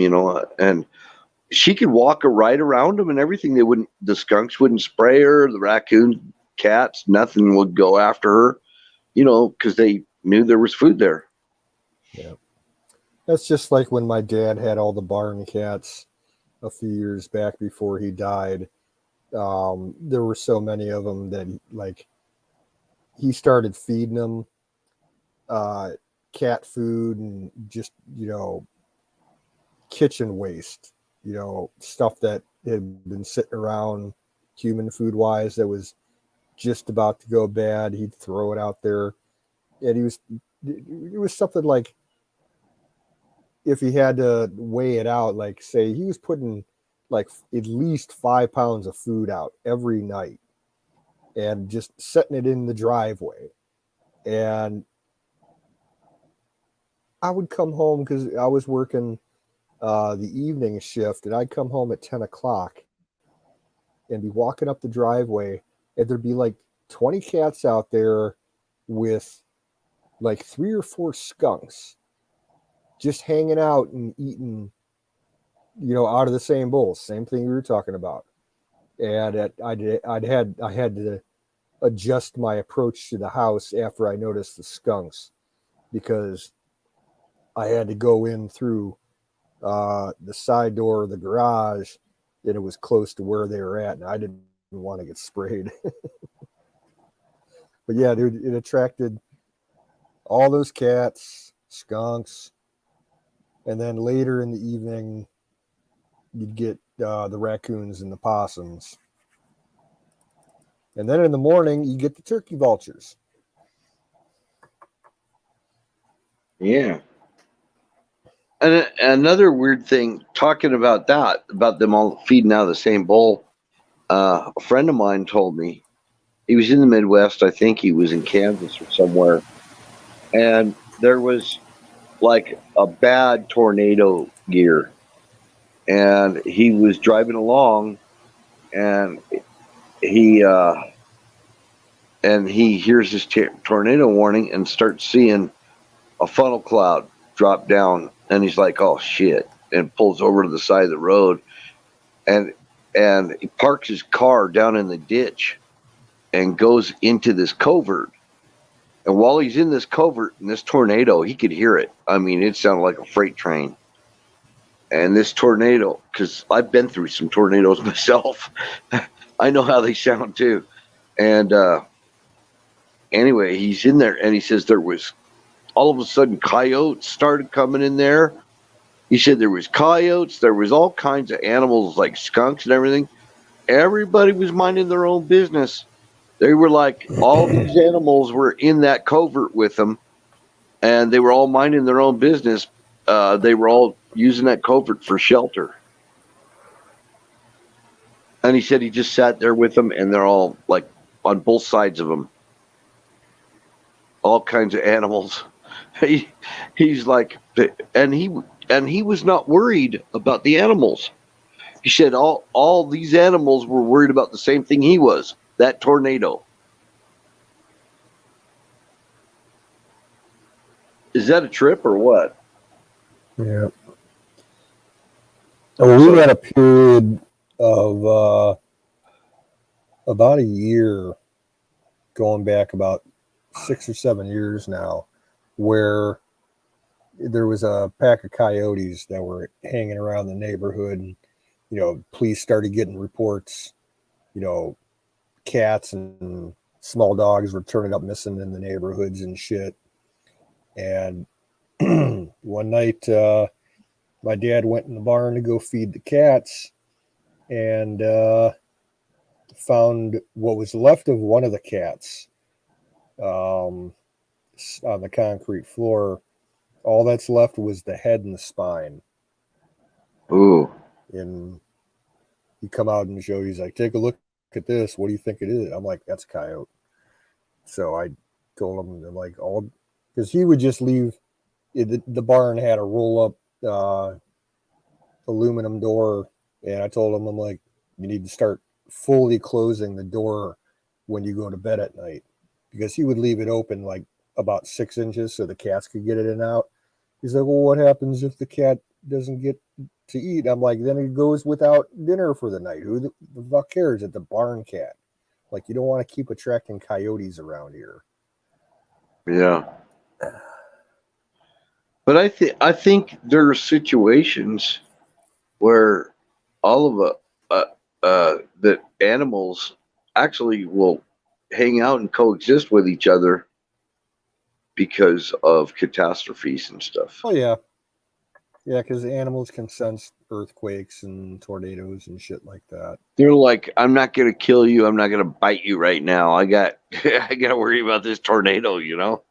and she could walk right around them and everything. The skunks wouldn't spray her, the raccoon, cats, nothing would go after her, because they knew there was food there. Yeah. That's just like when my dad had all the barn cats a few years back before he died. There were so many of them that he started feeding them, cat food and just, kitchen waste, stuff that had been sitting around human food wise that was just about to go bad. He'd throw it out there. And it was something like, if he had to weigh it out, like say he was putting like at least 5 pounds of food out every night and just setting it in the driveway. And I would come home because I was working the evening shift, and I'd come home at 10 o'clock and be walking up the driveway, and there'd be like 20 cats out there with like 3 or 4 skunks just hanging out and eating, out of the same bowl. Same thing we were talking about. And I had to adjust my approach to the house after I noticed the skunks, because I had to go in through the side door of the garage, and it was close to where they were at, and I didn't want to get sprayed. But yeah, dude, it attracted all those cats, skunks, and then later in the evening, you'd get the raccoons and the possums. And then in the morning, you get the turkey vultures. Yeah. And another weird thing, talking about that, about them all feeding out of the same bowl, a friend of mine told me, he was in the Midwest. I think he was in Kansas or somewhere. And there was like a bad tornado gear. And he was driving along, and he hears this tornado warning and starts seeing a funnel cloud drop down, and he's like, "Oh shit!" and pulls over to the side of the road, and he parks his car down in the ditch and goes into this covert. And while he's in this covert in this tornado, he could hear it. I mean, it sounded like a freight train. And this tornado, because I've been through some tornadoes myself, I know how they sound too. And anyway, he's in there, and he says there was all of a sudden coyotes started coming in there. He said there was coyotes, there was all kinds of animals like skunks and everything. Everybody was minding their own business. They were like, all these animals were in that covert with them, and they were all minding their own business. They were all using that covert for shelter. And he said he just sat there with them, and they're all like on both sides of him. All kinds of animals. He's like, and he was not worried about the animals. He said all these animals were worried about the same thing he was, that tornado. Is that a trip or what? Yeah. Well, we had a period of about a year, going back about 6 or 7 years now, where there was a pack of coyotes that were hanging around the neighborhood, and police started getting reports. Cats and small dogs were turning up missing in the neighborhoods and shit. And one night, my dad went in the barn to go feed the cats, and found what was left of one of the cats on the concrete floor. All that's left was the head and the spine. Ooh. And he come out and show, he's like, "Take a look at this. What do you think it is?" I'm like, "That's a coyote." So I told him, I'm like, because he would just leave. The barn had a roll up aluminum door, and I told him, I'm like, "You need to start fully closing the door when you go to bed at night," because he would leave it open like about 6 inches so the cats could get it in and out. He's like, "Well, what happens if the cat doesn't get to eat?" I'm like, "Then it goes without dinner for the night. Who the fuck cares? It's a barn cat. Like, you don't want to keep attracting coyotes around here." Yeah. But I think there are situations where all of the animals actually will hang out and coexist with each other because of catastrophes and stuff. Oh yeah, yeah, because animals can sense earthquakes and tornadoes and shit like that. They're like, I'm not gonna kill you. I'm not gonna bite you right now. I got to worry about this tornado. You know.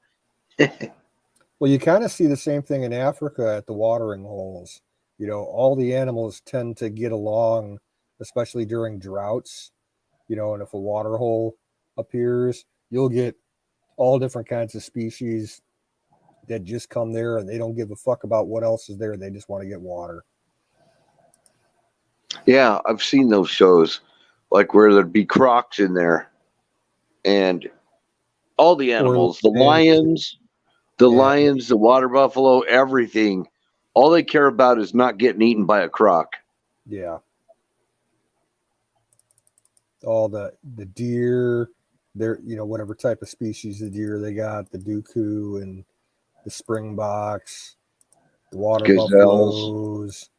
Well, you kind of see the same thing in Africa at the watering holes. You know, all the animals tend to get along, especially during droughts. You know, and if a water hole appears, you'll get all different kinds of species that just come there and they don't give a fuck about what else is there. They just want to get water. Yeah, I've seen those shows, like where there'd be crocs in there, and all the animals, the lions, the water buffalo, everything. All they care about is not getting eaten by a croc. Yeah. All the deer, they're, you know, whatever type of species of deer they got, the dooku and the springboks, the water Gazelles. buffaloes,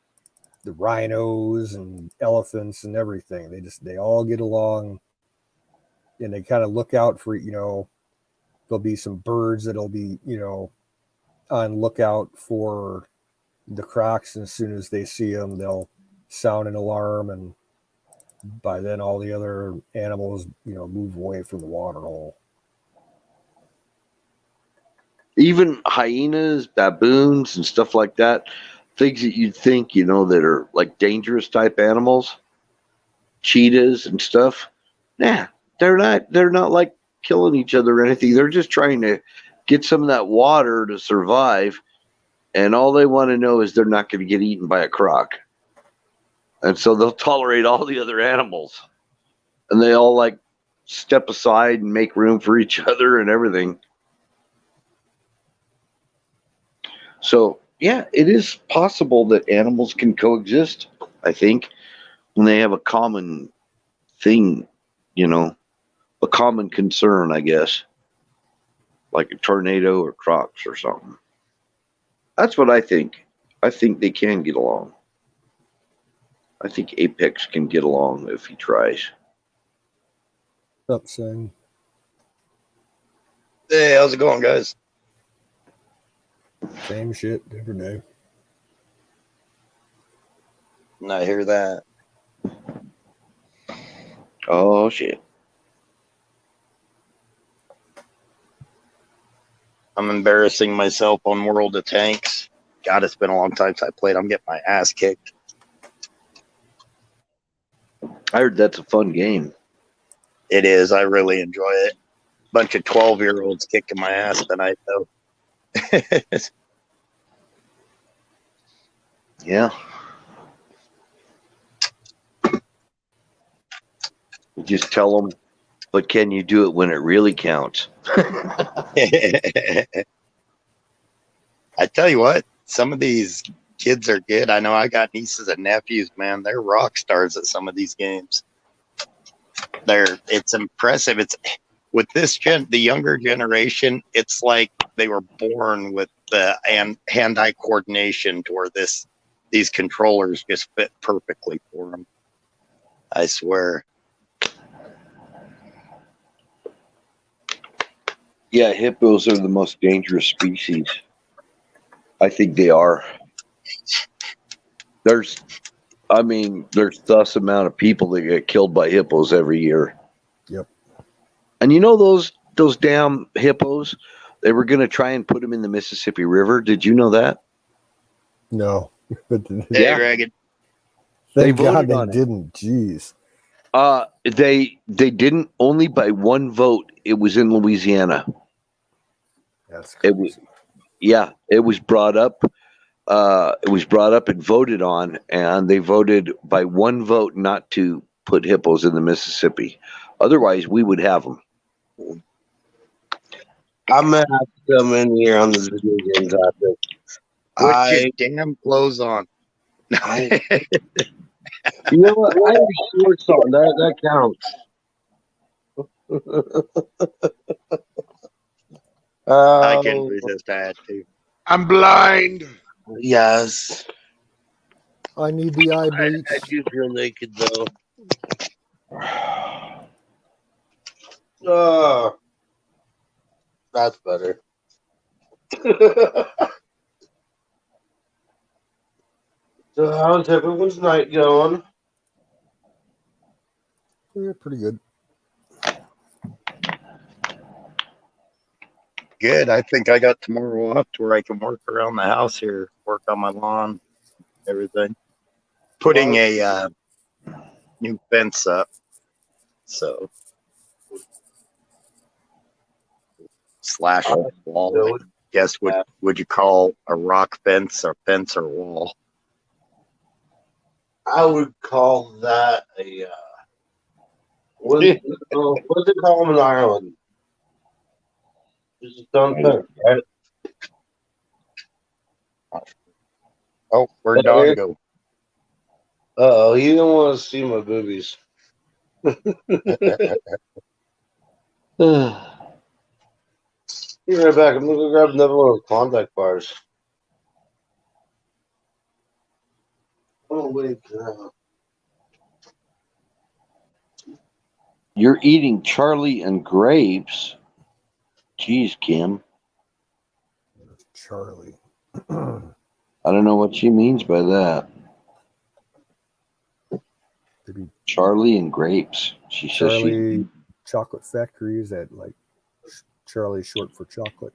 the rhinos and elephants and everything. They all get along, and they kind of look out for, you know, there'll be some birds that'll be, you know, on lookout for the crocs, and as soon as they see them, they'll sound an alarm, and by then all the other animals, you know, move away from the water hole. Even hyenas, baboons, and stuff like that, things that you'd think, you know, that are like dangerous type animals, cheetahs and stuff. Nah, they're not. They're not like killing each other or anything. They're just trying to get some of that water to survive, and all they want to know is they're not going to get eaten by a croc. And so they'll tolerate all the other animals, and they all like step aside and make room for each other and everything. So yeah, it is possible that animals can coexist, I think, when they have a common thing, you know, a common concern, I guess, like a tornado or crocs or something. That's what I think. I think they can get along. I think Apex can get along if he tries. Up saying, Hey, how's it going, guys? same shit, different day. I hear that. Oh shit. I'm embarrassing myself on World of Tanks. God, it's been a long time since I played. I'm getting my ass kicked. I heard that's a fun game. It is. I really enjoy it. Bunch of 12-year-olds kicking my ass tonight, though. Yeah. You just tell them, but can you do it when it really counts? I tell you what, some of these kids are good. I know I got nieces and nephews, man. They're rock stars at some of these games. It's impressive. It's with the younger generation, it's like they were born with the hand-eye coordination to where these controllers just fit perfectly for them. I swear. Yeah, hippos are the most dangerous species. I think they are. There's thus amount of people that get killed by hippos every year. Yep. And you know those damn hippos, they were going to try and put them in the Mississippi River. Did you know that? No. But Hey, Yeah. Reagan. thank They God voted they on it. didn't. Jeez. They didn't, only by one vote. It was in Louisiana. That's It crazy. was, yeah, it was brought up. It was brought up and voted on, and they voted by one vote not to put hippos in the Mississippi. Otherwise, we would have them. I'm gonna have to come in here on the video games topic. Put your damn clothes on. You know what? I have shorts on. That counts. I can resist that, too. I'm blind. Yes. I need the eye I bleach. do feel naked though. Oh, that's better. So how's everyone's night going? Yeah, pretty good. Good. I think I got tomorrow off to where I can work around the house here, work on my lawn, everything. Putting a new fence up. So slash wall, I guess would you call a rock fence or wall? I would call that a what do they call them in Ireland? Just a stone fence, right? Oh, where'd Don go? Oh, he didn't want to see my boobies. Be right back. I'm gonna go grab another one of those Klondike bars. Oh wait, You're eating Charlie and grapes. Jeez, Kim. Charlie. I don't know what she means by that. Maybe Charlie and grapes. She says Charlie Chocolate Factory. Is that like Charlie short for chocolate?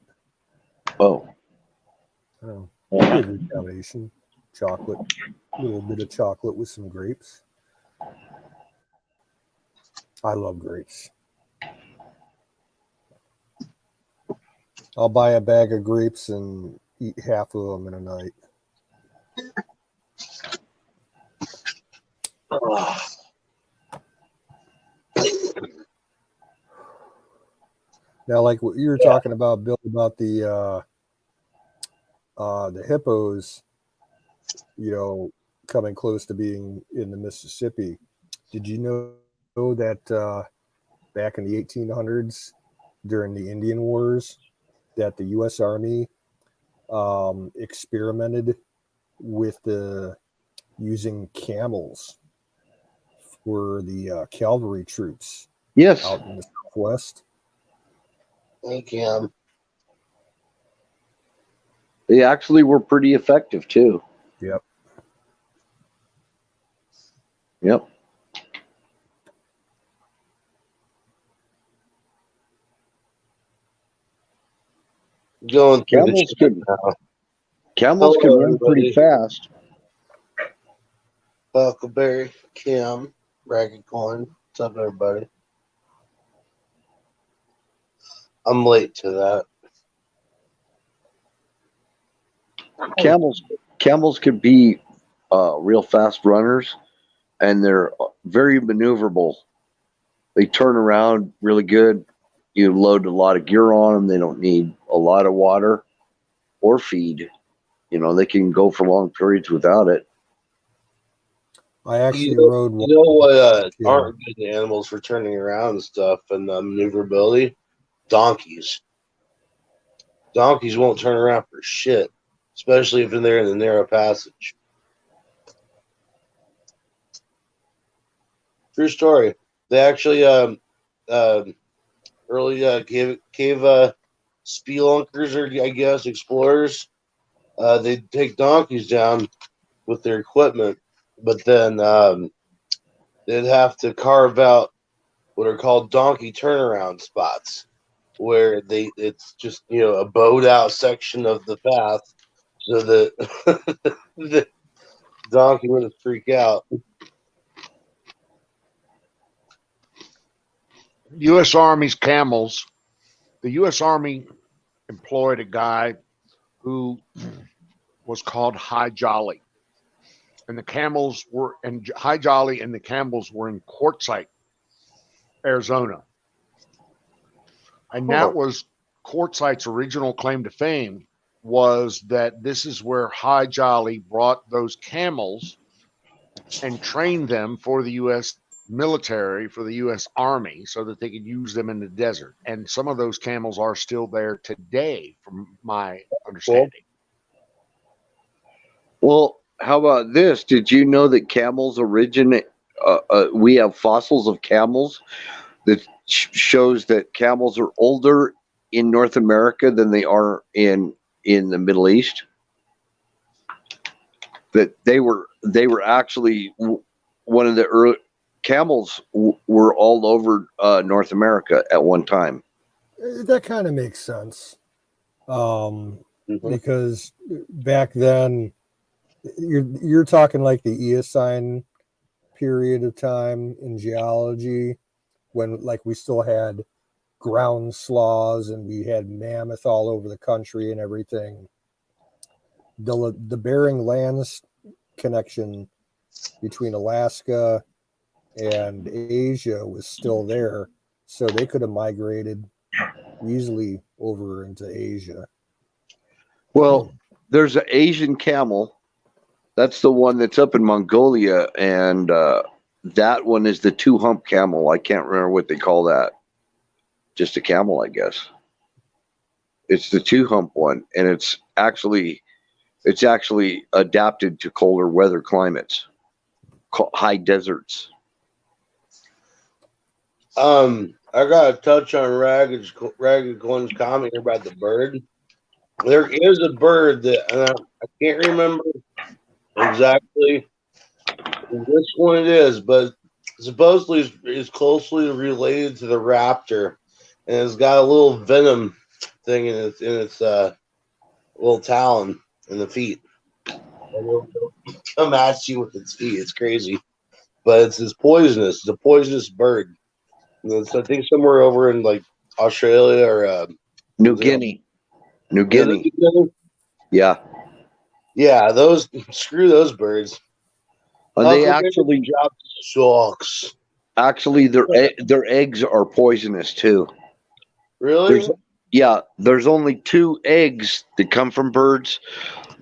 Oh. Oh, maybe a good combination. Chocolate, a little bit of chocolate with some grapes. I love grapes. I'll buy a bag of grapes and eat half of them in a night. Now, like what you were talking about, Bill, about the hippos, coming close to being in the Mississippi. Did you know that back in the 1800s, during the Indian Wars, that the U.S. Army experimented with using camels for the cavalry troops yes. out in the Southwest? hey Cam. They actually were pretty effective too. Yep. Yep. Going through Camels can run pretty fast. Huckleberry, Kim, Ragged Coin. What's up, everybody? I'm late to that. Camels could be real fast runners, and they're very maneuverable. They turn around really good. You load a lot of gear on them. They don't need a lot of water or feed. They can go for long periods without it. I actually rode one. You know what aren't good animals for turning around and stuff and maneuverability? Donkeys. Donkeys won't turn around for shit, especially if they're in the narrow passage. True story. They actually early cave spelunkers, or I guess explorers, they'd take donkeys down with their equipment, but then they'd have to carve out what are called donkey turnaround spots, where it's just a bowed out section of the path, so that the donkey wouldn't freak out. U.S. Army's camels. The U.S. Army employed a guy who was called High Jolly, and the camels were and High Jolly and the camels were in Quartzsite, Arizona, and that was Quartzsite's original claim to fame. Was that this is where High Jolly brought those camels and trained them for the U.S. military, for the U.S. Army, so that they could use them in the desert. And some of those camels are still there today, from my understanding. Well, how about this? Did you know that camels originate? We have fossils of camels that shows that camels are older in North America than they are in in the Middle East. That they were actually one of the early camels were all over North America at one time. That kind of makes sense. Mhm. Because back then you're talking like the Eocene period of time in geology, when like we still had ground sloths and we had mammoth all over the country and everything. The Bering Lands connection between Alaska and Asia was still there, so they could have migrated easily over into Asia. Well, there's an Asian camel. That's the one that's up in Mongolia, and that one is the two hump camel. I can't remember what they call that. Just a camel, I guess. It's the two hump one, and it's actually adapted to colder weather climates, high deserts. I got to touch on Ragged Colin's comment here about the bird. There is a bird that, and I can't remember exactly which one it is, but supposedly is closely related to the raptor, and it's got a little venom thing in its little talon in the feet. And it'll come at you with its feet. It's crazy, but it's poisonous. It's a poisonous bird. And it's, I think, somewhere over in like Australia or New Guinea. New Guinea. Yeah. Yeah, those screw those birds. And they actually job sucks. Actually, their eggs are poisonous too. Really? There's only 2 eggs that come from birds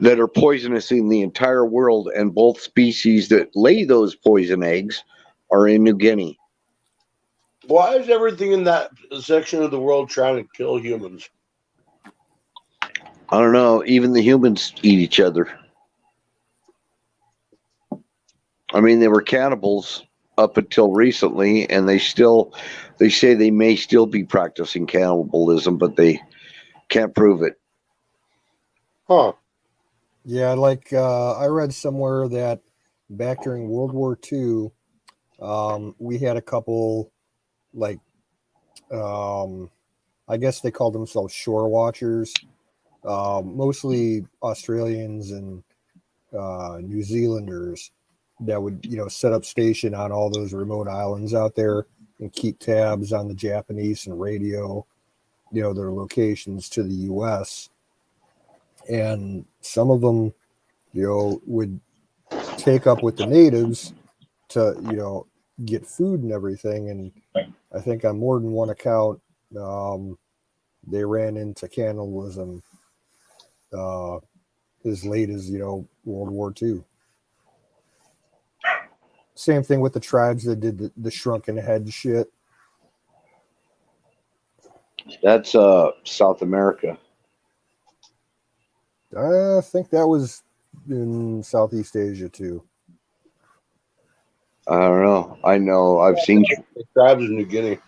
that are poisonous in the entire world, and both species that lay those poison eggs are in New Guinea. Why is everything in that section of the world trying to kill humans? I don't know. Even the humans eat each other. I mean, they were cannibals up until recently, and they say they may still be practicing cannibalism, but they can't prove it. Huh. Yeah, like I read somewhere that back during World War II, we had a couple, like, I guess they called themselves shore watchers, mostly Australians and New Zealanders that would, set up station on all those remote islands out there and keep tabs on the Japanese and radio, their locations to the U.S. And some of them, would take up with the natives to, get food and everything. And I think on more than one account, they ran into cannibalism as late as, World War II. Same thing with the tribes that did the shrunken head shit. That's South America. I think that was in Southeast Asia too. I don't know. I know I've seen The tribes in New Guinea.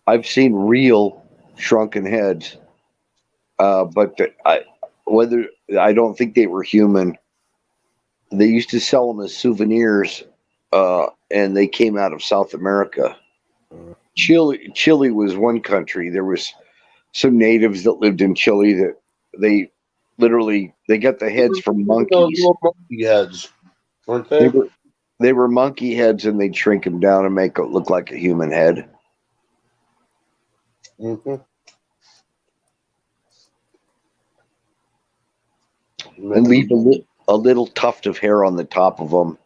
I've seen real shrunken heads, but I don't think they were human. They used to sell them as souvenirs, and they came out of South America. Chile was one country. There was some natives that lived in Chile that they got the heads from monkeys. Little monkey heads, weren't they? They were monkey heads, and they'd shrink them down and make it look like a human head. Mm-hmm. And leave a little tuft of hair on the top of them,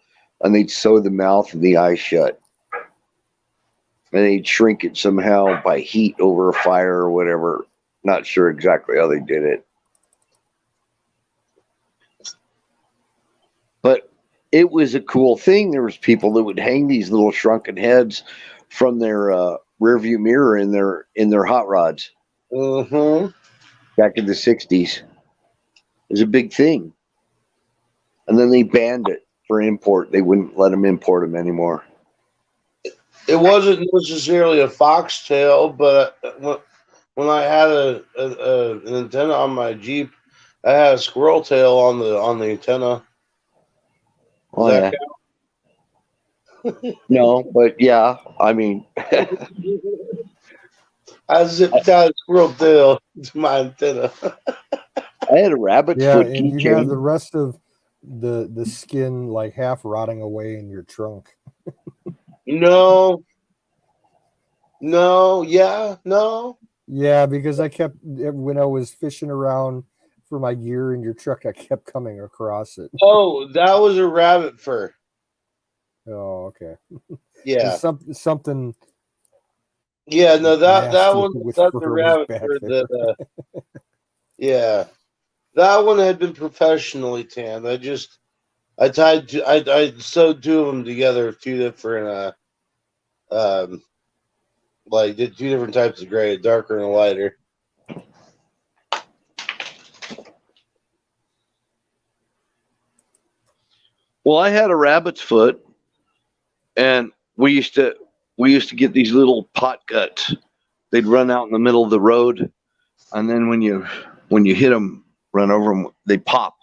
and they'd sew the mouth and the eyes shut. And they'd shrink it somehow by heat over a fire or whatever. Not sure exactly how they did it. But it was a cool thing. There was people that would hang these little shrunken heads from their rearview mirror in their hot rods. Mm-hmm. Back in the 60s. It was a big thing. And then they banned it for import. They wouldn't let them import them anymore. It wasn't necessarily a foxtail, but when I had an antenna on my Jeep, I had a squirrel tail on the antenna. Does Oh yeah. No, but yeah, I mean, I zipped out a squirrel tail to my antenna. I had a rabbit's Yeah, foot and you have the keychain. rest of the skin like half rotting away in your trunk. No, no. Yeah, because I kept when I was fishing around for my gear in your truck, I kept coming across it. Oh, that was a rabbit fur. Oh, okay. Yeah, Something yeah. No, that nasty one. with That's a fur was rabbit back fur. there. Yeah, that one had been professionally tanned. I sewed two of them together, two different did two different types of gray, a darker and a lighter. Well, I had a rabbit's foot, and we used to get these little pot guts. They'd run out in the middle of the road, and then when you hit them, run over them, they pop.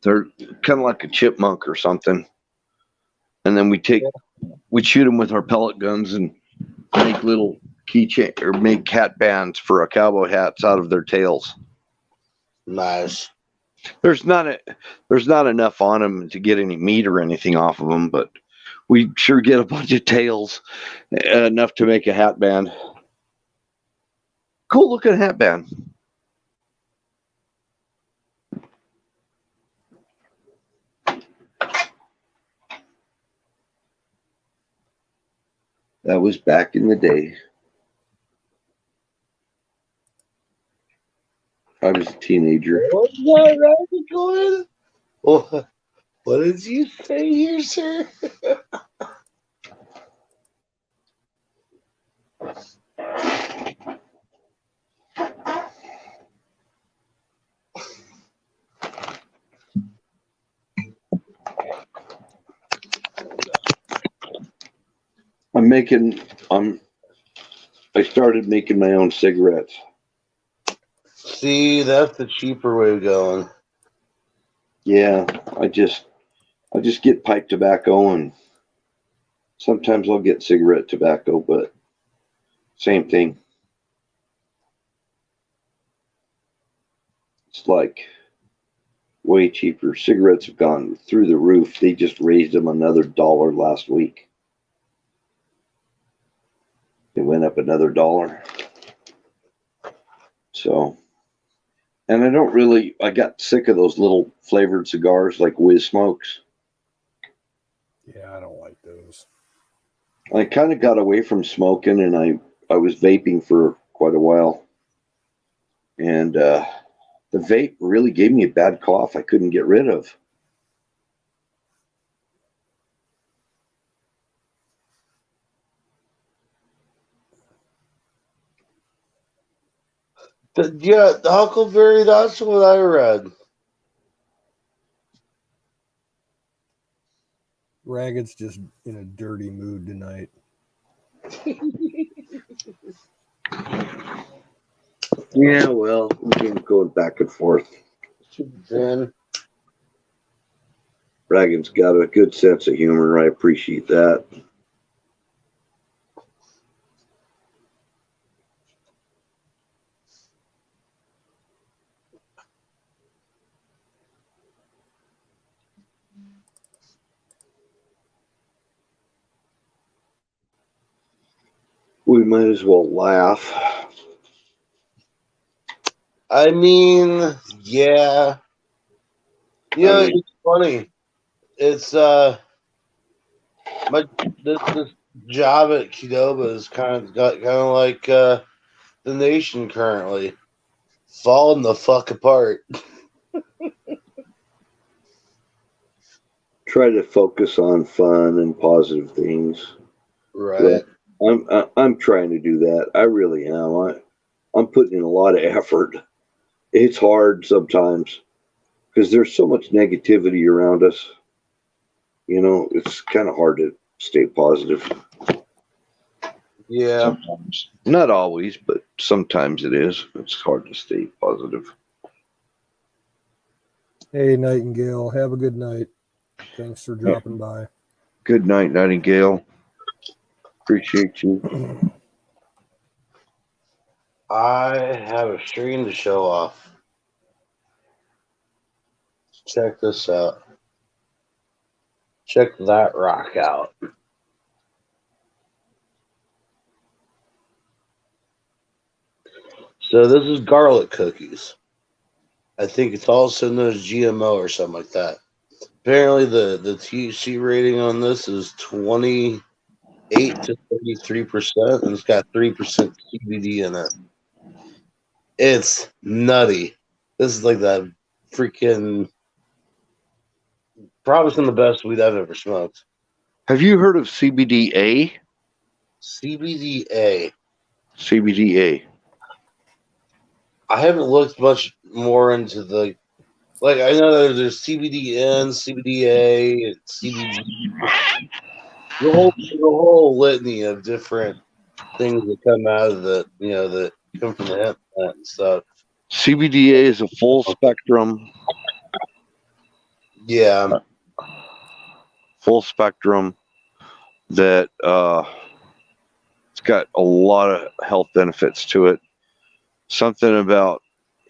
They're kind of like a chipmunk or something. And then we'd shoot them with our pellet guns and make little keychain or make hat bands for our cowboy hats out of their tails. Nice. There's not enough on them to get any meat or anything off of them, but we sure get a bunch of tails, enough to make a hat band. Cool looking hat band. That was back in the day. I was a teenager. What's that rabbit going? What did you say here, sir? I started making my own cigarettes. See, that's the cheaper way of going. Yeah, I just get pipe tobacco, and sometimes I'll get cigarette tobacco, but same thing. It's like way cheaper. Cigarettes have gone through the roof. They just raised them another $1 last week. It went up another $1. So, and I got sick of those little flavored cigars like Whiz Smokes. Yeah, I don't like those. I kind of got away from smoking, and I was vaping for quite a while. And the vape really gave me a bad cough I couldn't get rid of. Yeah, the Huckleberry, that's what I read. Ragged's just in a dirty mood tonight. Yeah, well, we've been going back and forth. Then Dragon's got a good sense of humor. I appreciate that. We might as well laugh. I mean, yeah. It's funny. It's this job at Qdoba is kind of like the nation currently falling the fuck apart. Try to focus on fun and positive things. Right. But I'm trying to do that. I really am. I'm putting in a lot of effort. It's hard sometimes because there's so much negativity around us. It's kind of hard to stay positive. Yeah. Sometimes. Not always, but sometimes it is. It's hard to stay positive. Hey, Nightingale. Have a good night. Thanks for dropping by. Good night, Nightingale. Appreciate you. I have a stream to show off. Check this out. Check that rock out. So this is garlic cookies. I think it's also known as GMO or something like that. Apparently the THC rating on this is 28 to 33%, and it's got 3% CBD in it. It's nutty. This is like the freaking probably some of the best weed I've ever smoked. Have you heard of CBDA? CBDA. CBDA. I haven't looked much more into the like. I know that there's CBDN, CBDA, and CBG. The whole litany of different things that come out of the that come from the hemp plant and stuff. CBDA is a full spectrum. Yeah. Full spectrum that it's got a lot of health benefits to it. Something about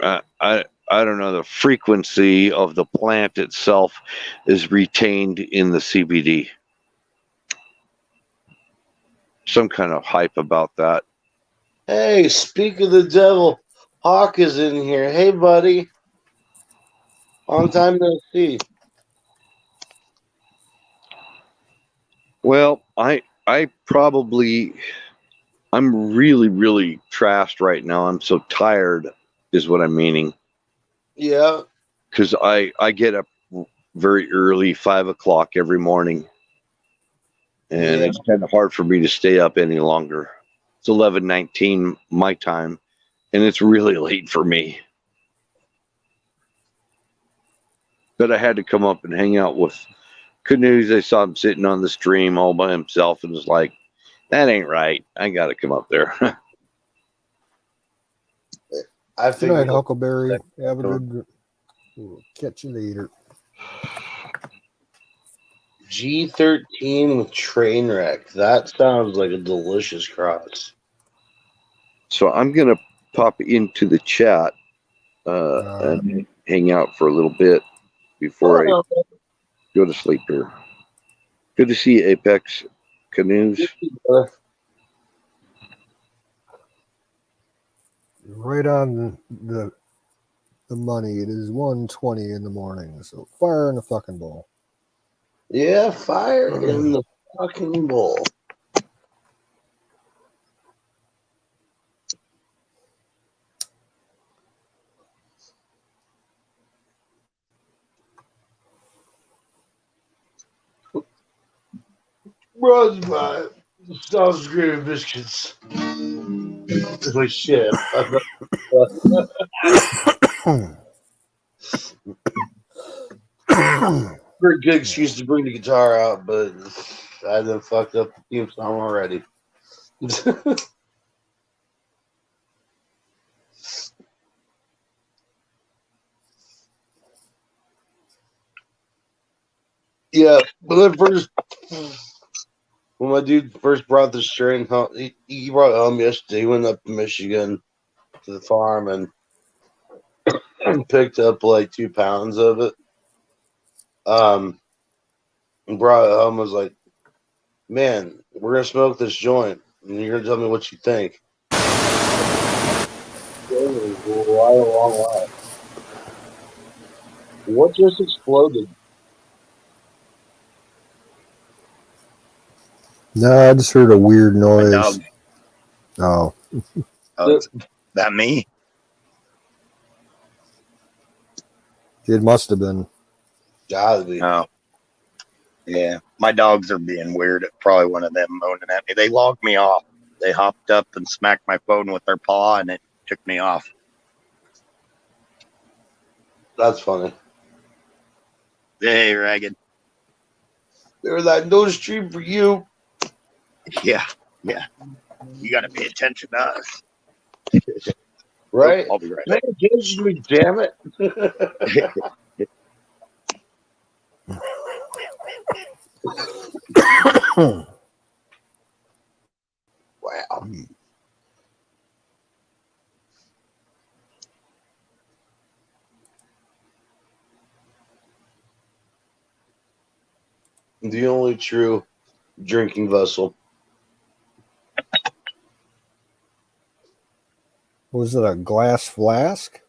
I don't know, the frequency of the plant itself is retained in the CBD. Some kind of hype about that. Hey, speak of the devil, Hawk is in here. Hey, buddy. Long time no see. Well, I'm really trashed right now. I'm so tired is what I'm meaning. Yeah. Because I get up very early, 5 o'clock every morning. And it's kind of hard for me to stay up any longer. It's 11:19 my time, and it's really late for me. But I had to come up and hang out with Canoes. I saw him sitting on the stream all by himself and was like, that ain't right. I got to come up there. I Good night, Huckleberry. Have a good. We'll catch you later. G13 with Trainwreck. That sounds like a delicious cross. So I'm going to pop into the chat and hang out for a little bit before I go to sleep here. Good to see you, Apex Canoes. Right on the money. It is 1:20 in the morning. So fire in the fucking bowl. Yeah, fire in the fucking bowl. Brought by Stone's Green Biscuits. Holy shit. Pretty good excuse to bring the guitar out, but I done fucked up the theme song already. Yeah, but then when my dude first brought the strain home, he brought it home yesterday. He went up to Michigan to the farm and picked up like 2 pounds of it. And brought it home. Was like, man, we're gonna smoke this joint, and you're gonna tell me what you think. What just exploded? No, I just heard a weird noise. Oh. Is that me? It must have been. Gotta be. Oh. Yeah. My dogs are being weird. It's probably one of them moaning at me. They logged me off. They hopped up and smacked my phone with their paw, and it took me off. That's funny. Hey, Ragged. They were like, no stream for you. Yeah. Yeah. You got to pay attention to us. Right? I'll be right Pay back. attention to me, damn it. Wow. The only true drinking vessel. Was it a glass flask?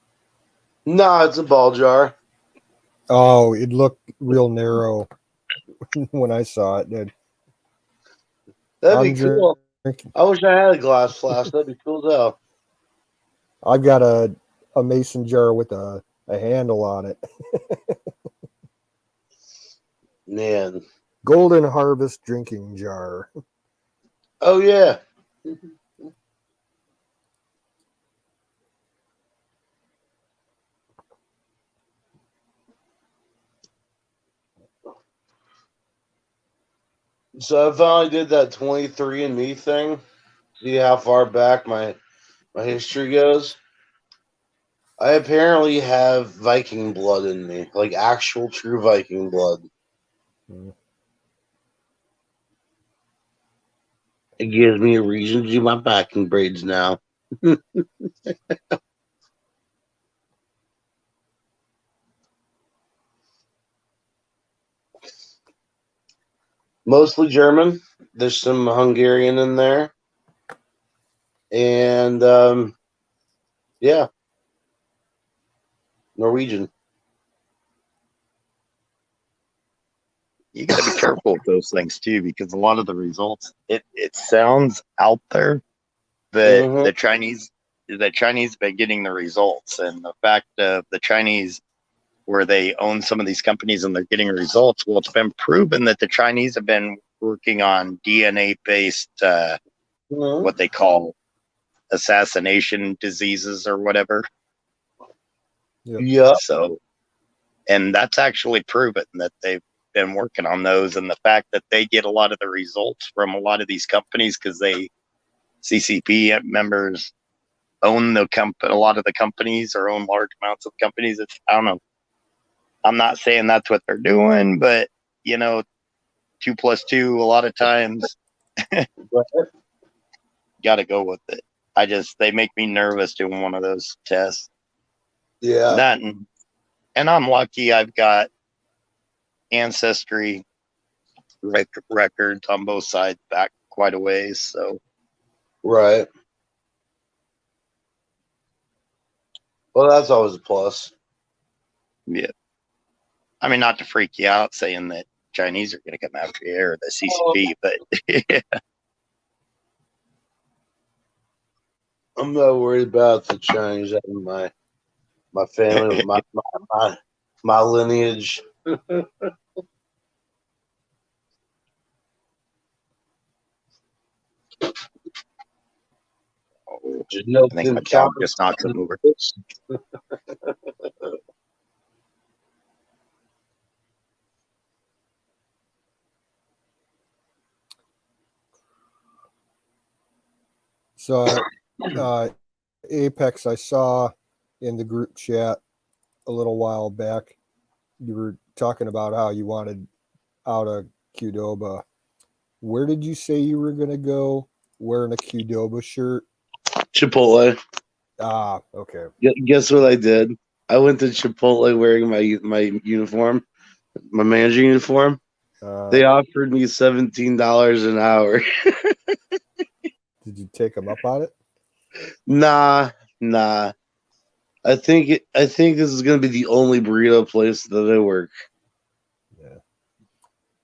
No, it's a ball jar. Oh, it looked real narrow when I saw it. Dude. That'd be cool. Drinking. I wish I had a glass flask. That'd be cool though. I've got a mason jar with a handle on it. Man. Golden Harvest drinking jar. Oh yeah. So I finally did that 23andMe thing. See how far back my history goes. I apparently have Viking blood in me, like actual true Viking blood. Mm. It gives me a reason to do my Viking braids now. Mostly German. There's some Hungarian in there. And yeah, Norwegian. You got to be careful with those things too, because a lot of the results, it sounds out there, but Mhm. the Chinese have been getting the results, and the fact of the Chinese where they own some of these companies and they're getting results. Well, it's been proven that the Chinese have been working on DNA based what they call assassination diseases or whatever. Yep. Yeah. So, and that's actually proven that they've been working on those, and the fact that they get a lot of the results from a lot of these companies because they CCP members own a lot of the companies or own large amounts of companies. It's, I don't know. I'm not saying that's what they're doing, but 2 + 2 a lot of times got to go with it. They make me nervous doing one of those tests. Yeah. That and I'm lucky I've got ancestry records on both sides back quite a ways. So Right. Well, that's always a plus. yeah, I mean, not to freak you out saying that Chinese are going to come after you or the CCP, but I'm not worried about the Chinese having my family, my lineage. Just know I think them my dog counter- just knocked them over. So, Apex, I saw in the group chat a little while back, you were talking about how you wanted out of Qdoba. Where did you say you were going to go wearing a Qdoba shirt? Chipotle. Ah, okay. Guess what I did? I went to Chipotle wearing my uniform, my manager uniform. They offered me $17 an hour. Did you take them up on it? Nah. I think this is gonna be the only burrito place that I work. Yeah.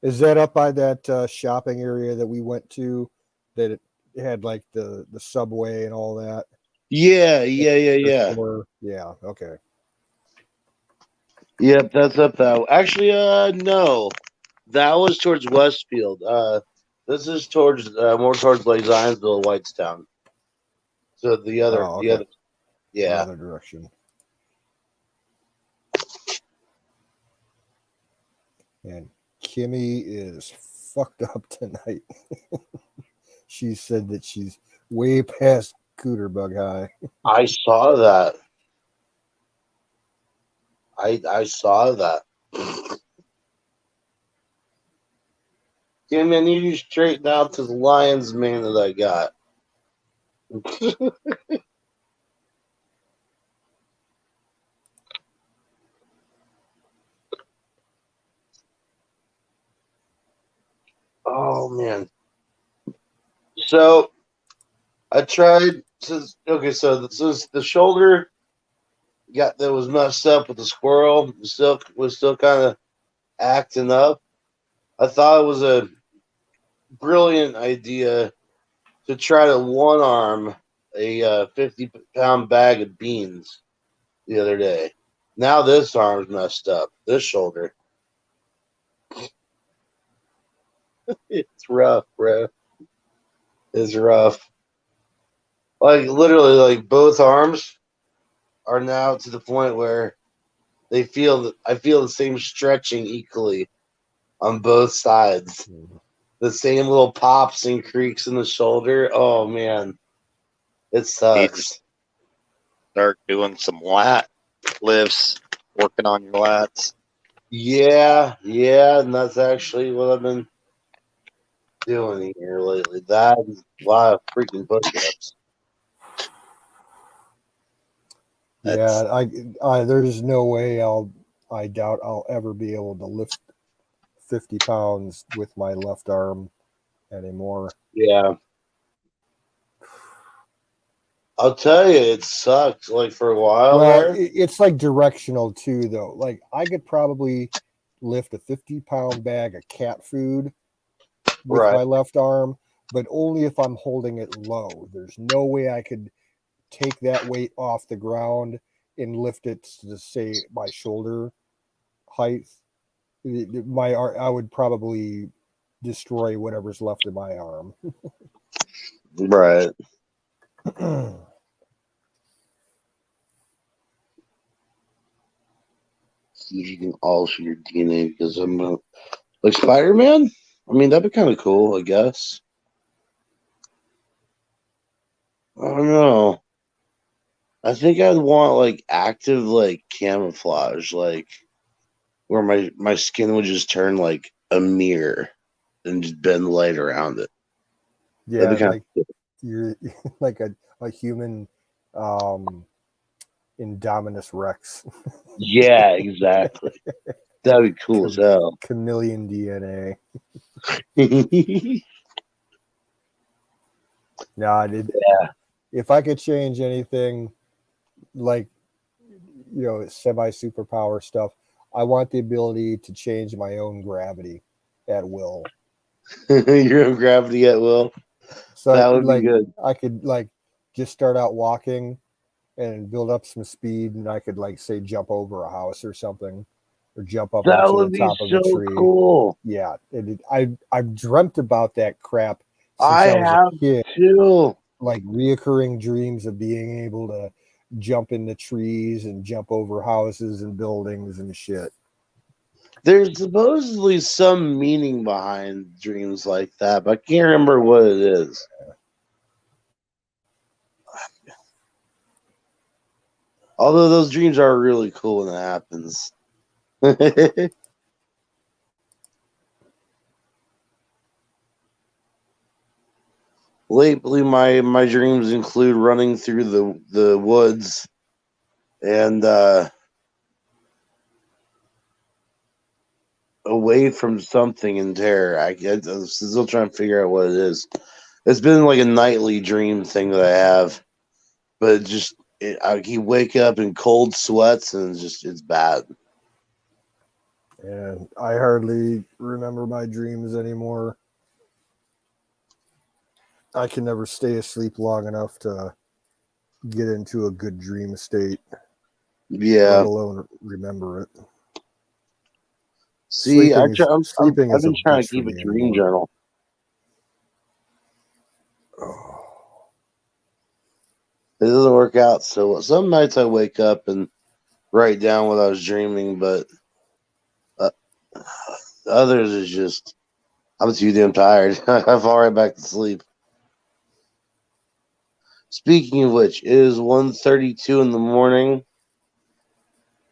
Is that up by that shopping area that we went to? That it had like the subway and all that. Yeah. Or, yeah. Okay. Yep, that's up that way. Actually, no, that was towards Westfield. This is towards more towards like Zionsville, Whitestown. So the other, okay. yeah. Other direction. And Kimmy is fucked up tonight. She said that she's way past cooter bug high. I saw that. I saw that. Kimmy, I need you straighten out this lion's mane that I got. Oh man. So I tried to so this is the shoulder that was messed up with the squirrel was still kind of acting up. I thought it was a brilliant idea to try to one arm a 50-pound bag of beans the other day. Now this arm's messed up. This shoulder. It's rough, bro. It's rough. Like literally, like both arms are now to the point where I feel the same stretching equally on both sides. The same little pops and creaks in the shoulder. Oh man, it sucks. Start doing some lat lifts, working on your lats. Yeah, and that's actually what I've been doing here lately. That is a lot of freaking push-ups. Yeah, I there's no way I doubt I'll ever be able to lift 50 pounds with my left arm anymore. Yeah. I'll tell you, it sucks. Like for a while Well, there. it's like directional too, though. Like I could probably lift a 50-pound bag of cat food with Right. my left arm, but only if I'm holding it low. There's no way I could take that weight off the ground and lift it to say my shoulder height. I would probably destroy whatever's left of my arm. Right. See if you can alter your DNA because I'm like Spider-Man. I mean, that'd be kind of cool, I guess. I don't know. I think I'd want like active like camouflage, like where my skin would just turn like a mirror and just bend light around it. Yeah, That'd be kind like you're like a human Indominus Rex. Yeah, exactly. That'd be cool as hell. Chameleon DNA. No, if I could change anything, like semi superpower stuff, I want the ability to change my own gravity at will. Your own gravity at will. So that would be good. I could just start out walking and build up some speed, and I could say jump over a house or something, or jump up That onto would the be top of so a tree. cool. Yeah, I've dreamt about that crap since I I was have a kid. too. Like reoccurring dreams of being able to jump into trees and jump over houses and buildings and shit. There's supposedly some meaning behind dreams like that, but I can't remember what it is. Although those dreams are really cool when it happens. Lately, my dreams include running through the woods and away from something in terror. I'm still trying to figure out what it is. It's been like a nightly dream thing that I have, but I keep waking up in cold sweats and it's bad. And I hardly remember my dreams anymore. I can never stay asleep long enough to get into a good dream state. Yeah. Let alone remember it. See, I've sleeping been trying to keep a dream journal. Oh. It doesn't work out so well. Some nights I wake up and write down what I was dreaming, but others is just I'm too damn tired. I fall right back to sleep. Speaking of which, it is 1:32 in the morning,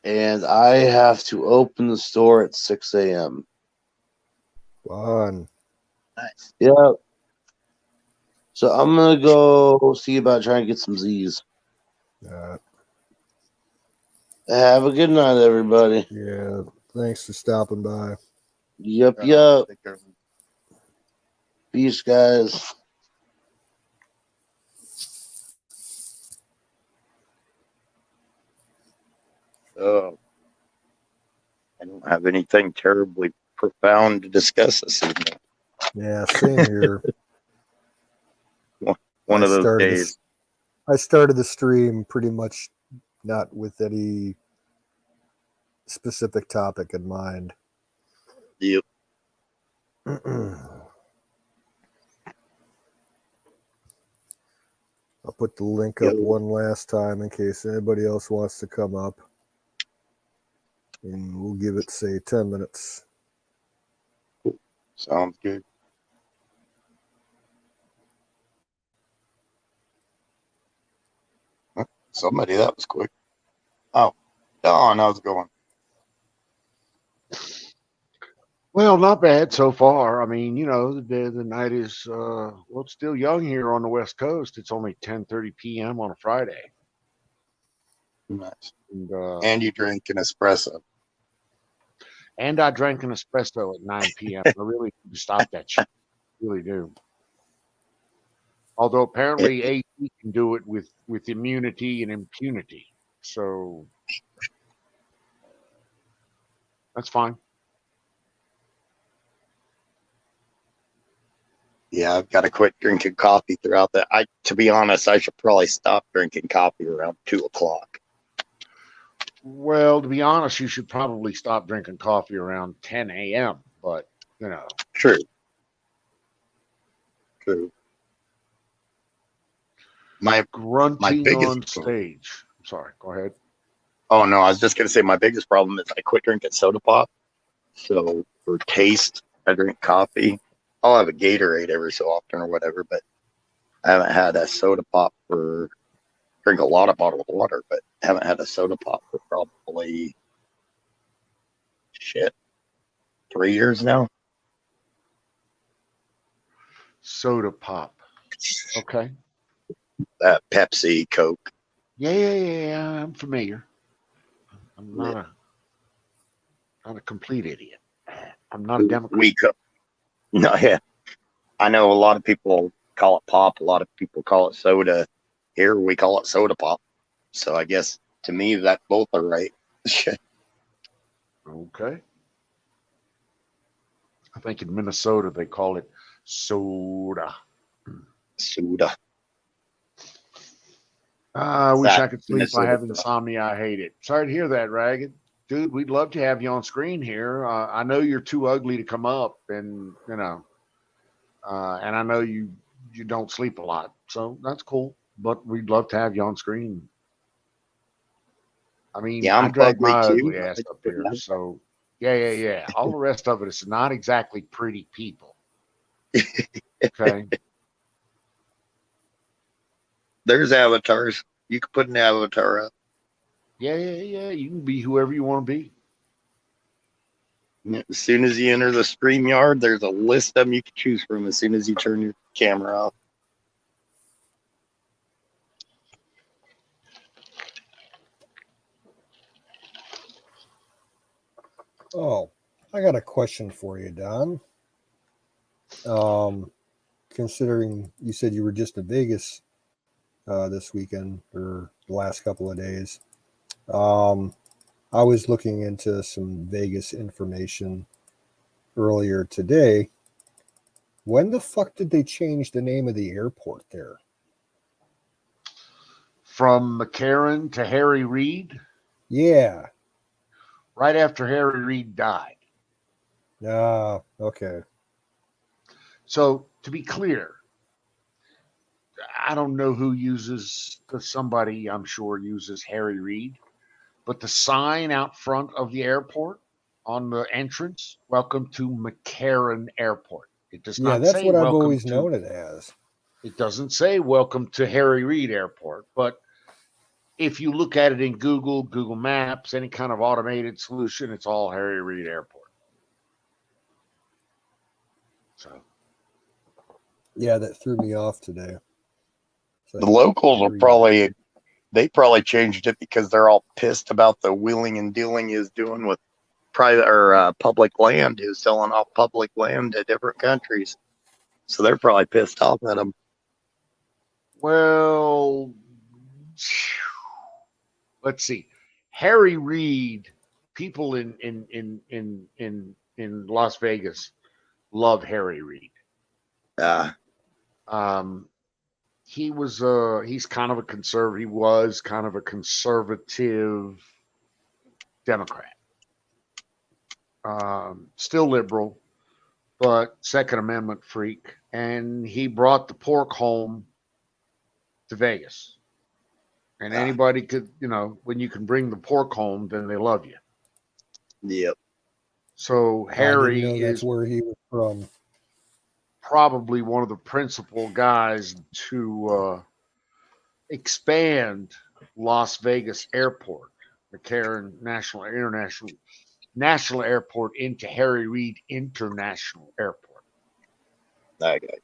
and I have to open the store at 6 a.m. Fun. Nice. Yeah. So I'm gonna go see about trying to get some Z's. Uh, Have a good night, everybody. yeah. Thanks for stopping by. Yup, yup. Take care. Peace, guys. I don't have anything terribly profound to discuss this evening. Yeah, same here. One of those days. I started the stream pretty much not with any specific topic in mind. Yep. I'll put the link up one last time in case anybody else wants to come up. And we'll give it, say, 10 minutes. Sounds good. Somebody, that was quick. Oh, Don, how's it going? Well, not bad so far. I mean, you know, the night is well, it's still young here on the West Coast. It's only 10:30 p.m. on a Friday, Nice. and And you drink an espresso. I drank an espresso at 9 p.m. I really need to stop that shit. I really do. Although apparently AT can do it with immunity and impunity, so that's fine. Yeah, I've got to quit drinking coffee throughout that. To be honest, I should probably stop drinking coffee around 2:00. Well, to be honest, you should probably stop drinking coffee around 10 a.m. But you know, True. My grunting biggest on stage. I'm sorry. Go ahead. Oh no, I was just gonna say my biggest problem is I quit drinking soda pop. So for taste, I drink coffee. I'll have a Gatorade every so often or whatever, but I haven't had a soda pop for drink a lot of bottled water, but haven't had a soda pop for probably 3 years now. Soda pop. Okay. That Pepsi, Coke. Yeah. I'm familiar. I'm not a complete idiot. I'm not a Democrat. No, yeah. I know a lot of people call it pop. A lot of people call it soda. Here we call it soda pop. So I guess to me that both are right. Okay. I think in Minnesota they call it soda. Soda. I wish I could sleep. Minnesota I have stuff. insomnia. I hate it. Sorry to hear that, Ragged. Dude, we'd love to have you on screen here. I know you're too ugly to come up, and you know, and I know you don't sleep a lot, so that's cool. But we'd love to have you on screen. I mean, Yeah, I I'm drag ugly my too. ugly ass up here, so yeah. All the rest of it is not exactly pretty people. Okay. There's avatars. You can put an avatar up. Yeah. You can be whoever you want to be. As soon as you enter the StreamYard, there's a list of them you can choose from as soon as you turn your camera off. Oh, I got a question for you, Don. Considering you said you were just in Vegas this weekend or the last couple of days, I was looking into some Vegas information earlier today. When the fuck did they change the name of the airport there? From McCarran to Harry Reid. Yeah. Right after Harry Reid died. Okay. So to be clear, I don't know who uses, somebody I'm sure uses Harry Reid, but the sign out front of the airport on the entrance, welcome to McCarran Airport. It does not that's say what I've welcome always to, known it as. It doesn't say welcome to Harry Reid Airport, but if you look at it in Google Maps, any kind of automated solution, it's all Harry Reid Airport. So Yeah, that threw me off today. It's The like, locals will Harry- they probably changed it because they're all pissed about the wheeling and dealing he is doing with private or public land. He was selling off public land to different countries. So they're probably pissed off at him. Well, let's see. Harry Reid, people in Las Vegas love Harry Reid. Uh, He's kind of a conservative. He was kind of a conservative Democrat. Still liberal, but Second Amendment freak. And he brought the pork home to Vegas. And anybody could, when you can bring the pork home, then they love you. yep. So I Harry didn't know that's is where he was from. probably one of the principal guys to expand Las Vegas Airport, McCarran National Airport, into Harry Reid International Airport. Okay.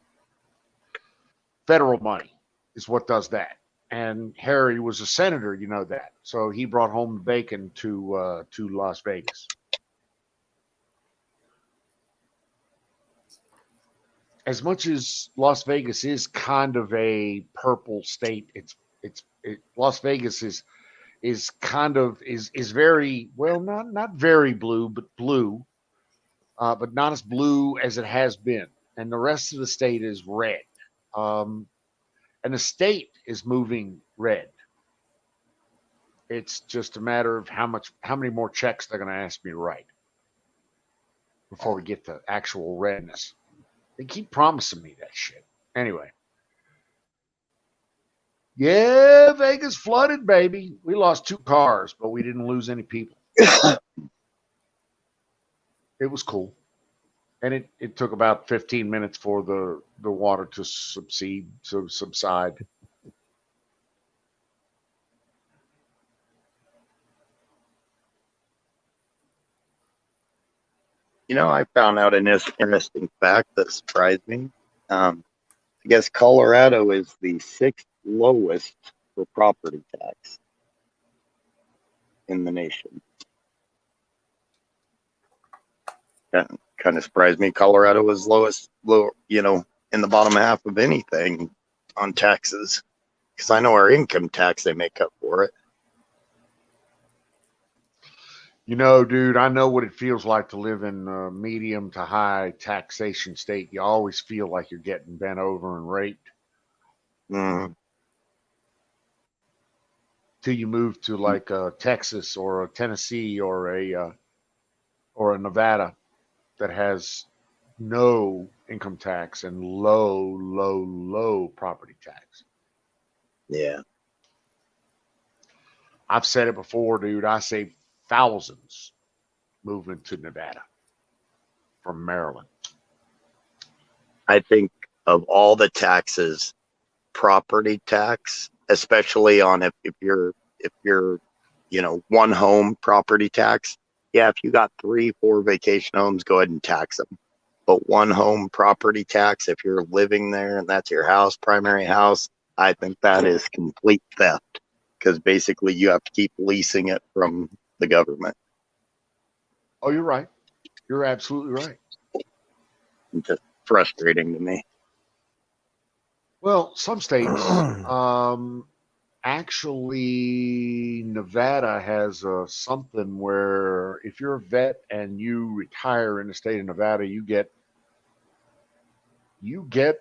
Federal money is what does that. And Harry was a senator, you know that. So he brought home the bacon to Las Vegas. As much as Las Vegas is kind of a purple state, Las Vegas is kind of is very, well, not very blue, but blue, but not as blue as it has been. And the rest of the state is red. And the state is moving red. It's just a matter of how many more checks they're going to ask me to write before we get to actual redness. They keep promising me that shit. Anyway. Yeah, Vegas flooded, baby. We lost 2 cars, but we didn't lose any people. It was cool. And it took about 15 minutes for the water to subside. I found out an interesting fact that surprised me. I guess Colorado is the 6th lowest for property tax in the nation. That kind of surprised me. Colorado was low, in the bottom half of anything on taxes. Because I know our income tax, they make up for it. Dude, I know what it feels like to live in a medium to high taxation state. You always feel like you're getting bent over and raped. Till you move to like Texas or a Tennessee or a Nevada that has no income tax and low property tax. Yeah. I've said it before, dude. I saved thousands moving to Nevada from Maryland. I think of all the taxes, property tax, especially on if you're one home property tax. Yeah, if you got 3-4 vacation homes, go ahead and tax them. But one home property tax, if you're living there and that's your house, primary house, I think that is complete theft, because basically you have to keep leasing it from the government. Oh, you're right. You're absolutely right. It's just frustrating to me. Well, some states, actually, Nevada has something where if you're a vet and you retire in the state of Nevada, you get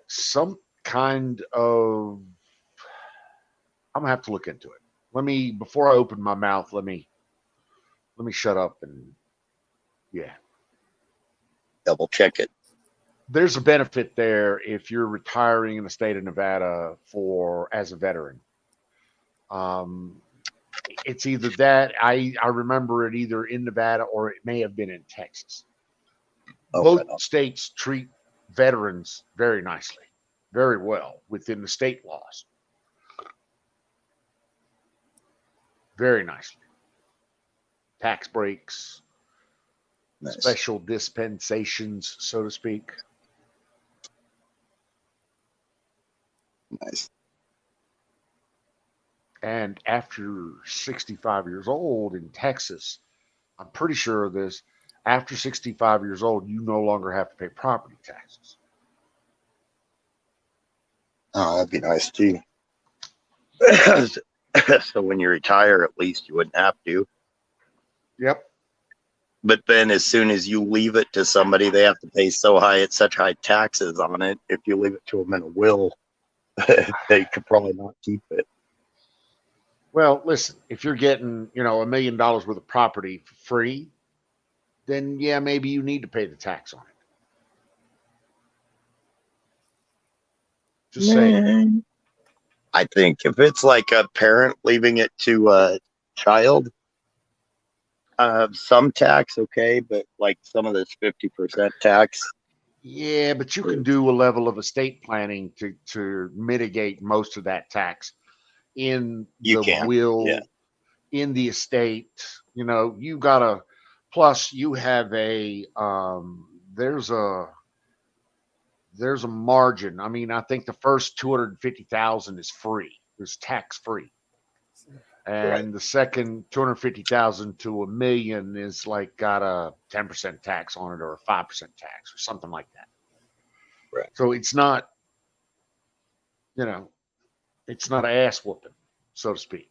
some kind of. I'm gonna have to look into it. Before I open my mouth, let me shut up and yeah. Double check it. There's a benefit there if you're retiring in the state of Nevada as a veteran. It's either that I remember it either in Nevada or it may have been in Texas. Both states treat veterans very nicely, very well within the state laws. Very nicely. Tax breaks, Nice. special dispensations, so to speak. Nice. And after 65 years old in Texas, I'm pretty sure of this. After 65 years old, you no longer have to pay property taxes. Oh, that'd be nice too. So when you retire, at least you wouldn't have to. Yep. But then as soon as you leave it to somebody, they have to pay such high taxes on it. If you leave it to them in a will, they could probably not keep it. Well, listen, if you're getting, $1 million worth of property for free, then yeah, maybe you need to pay the tax on it. Just saying. I think if it's like a parent leaving it to a child, some tax, okay, but like some of this 50% tax. Yeah, but you can do a level of estate planning to mitigate most of that tax in You the can, will, yeah. in the estate. You gotta. Plus, you have there's a margin. I mean, I think the first 250,000 is free. It's tax free. And Right. the second 250,000 to $1 million is like got a 10% tax on it or a 5% tax or something like that. Right. So it's not, it's not an ass whooping, so to speak.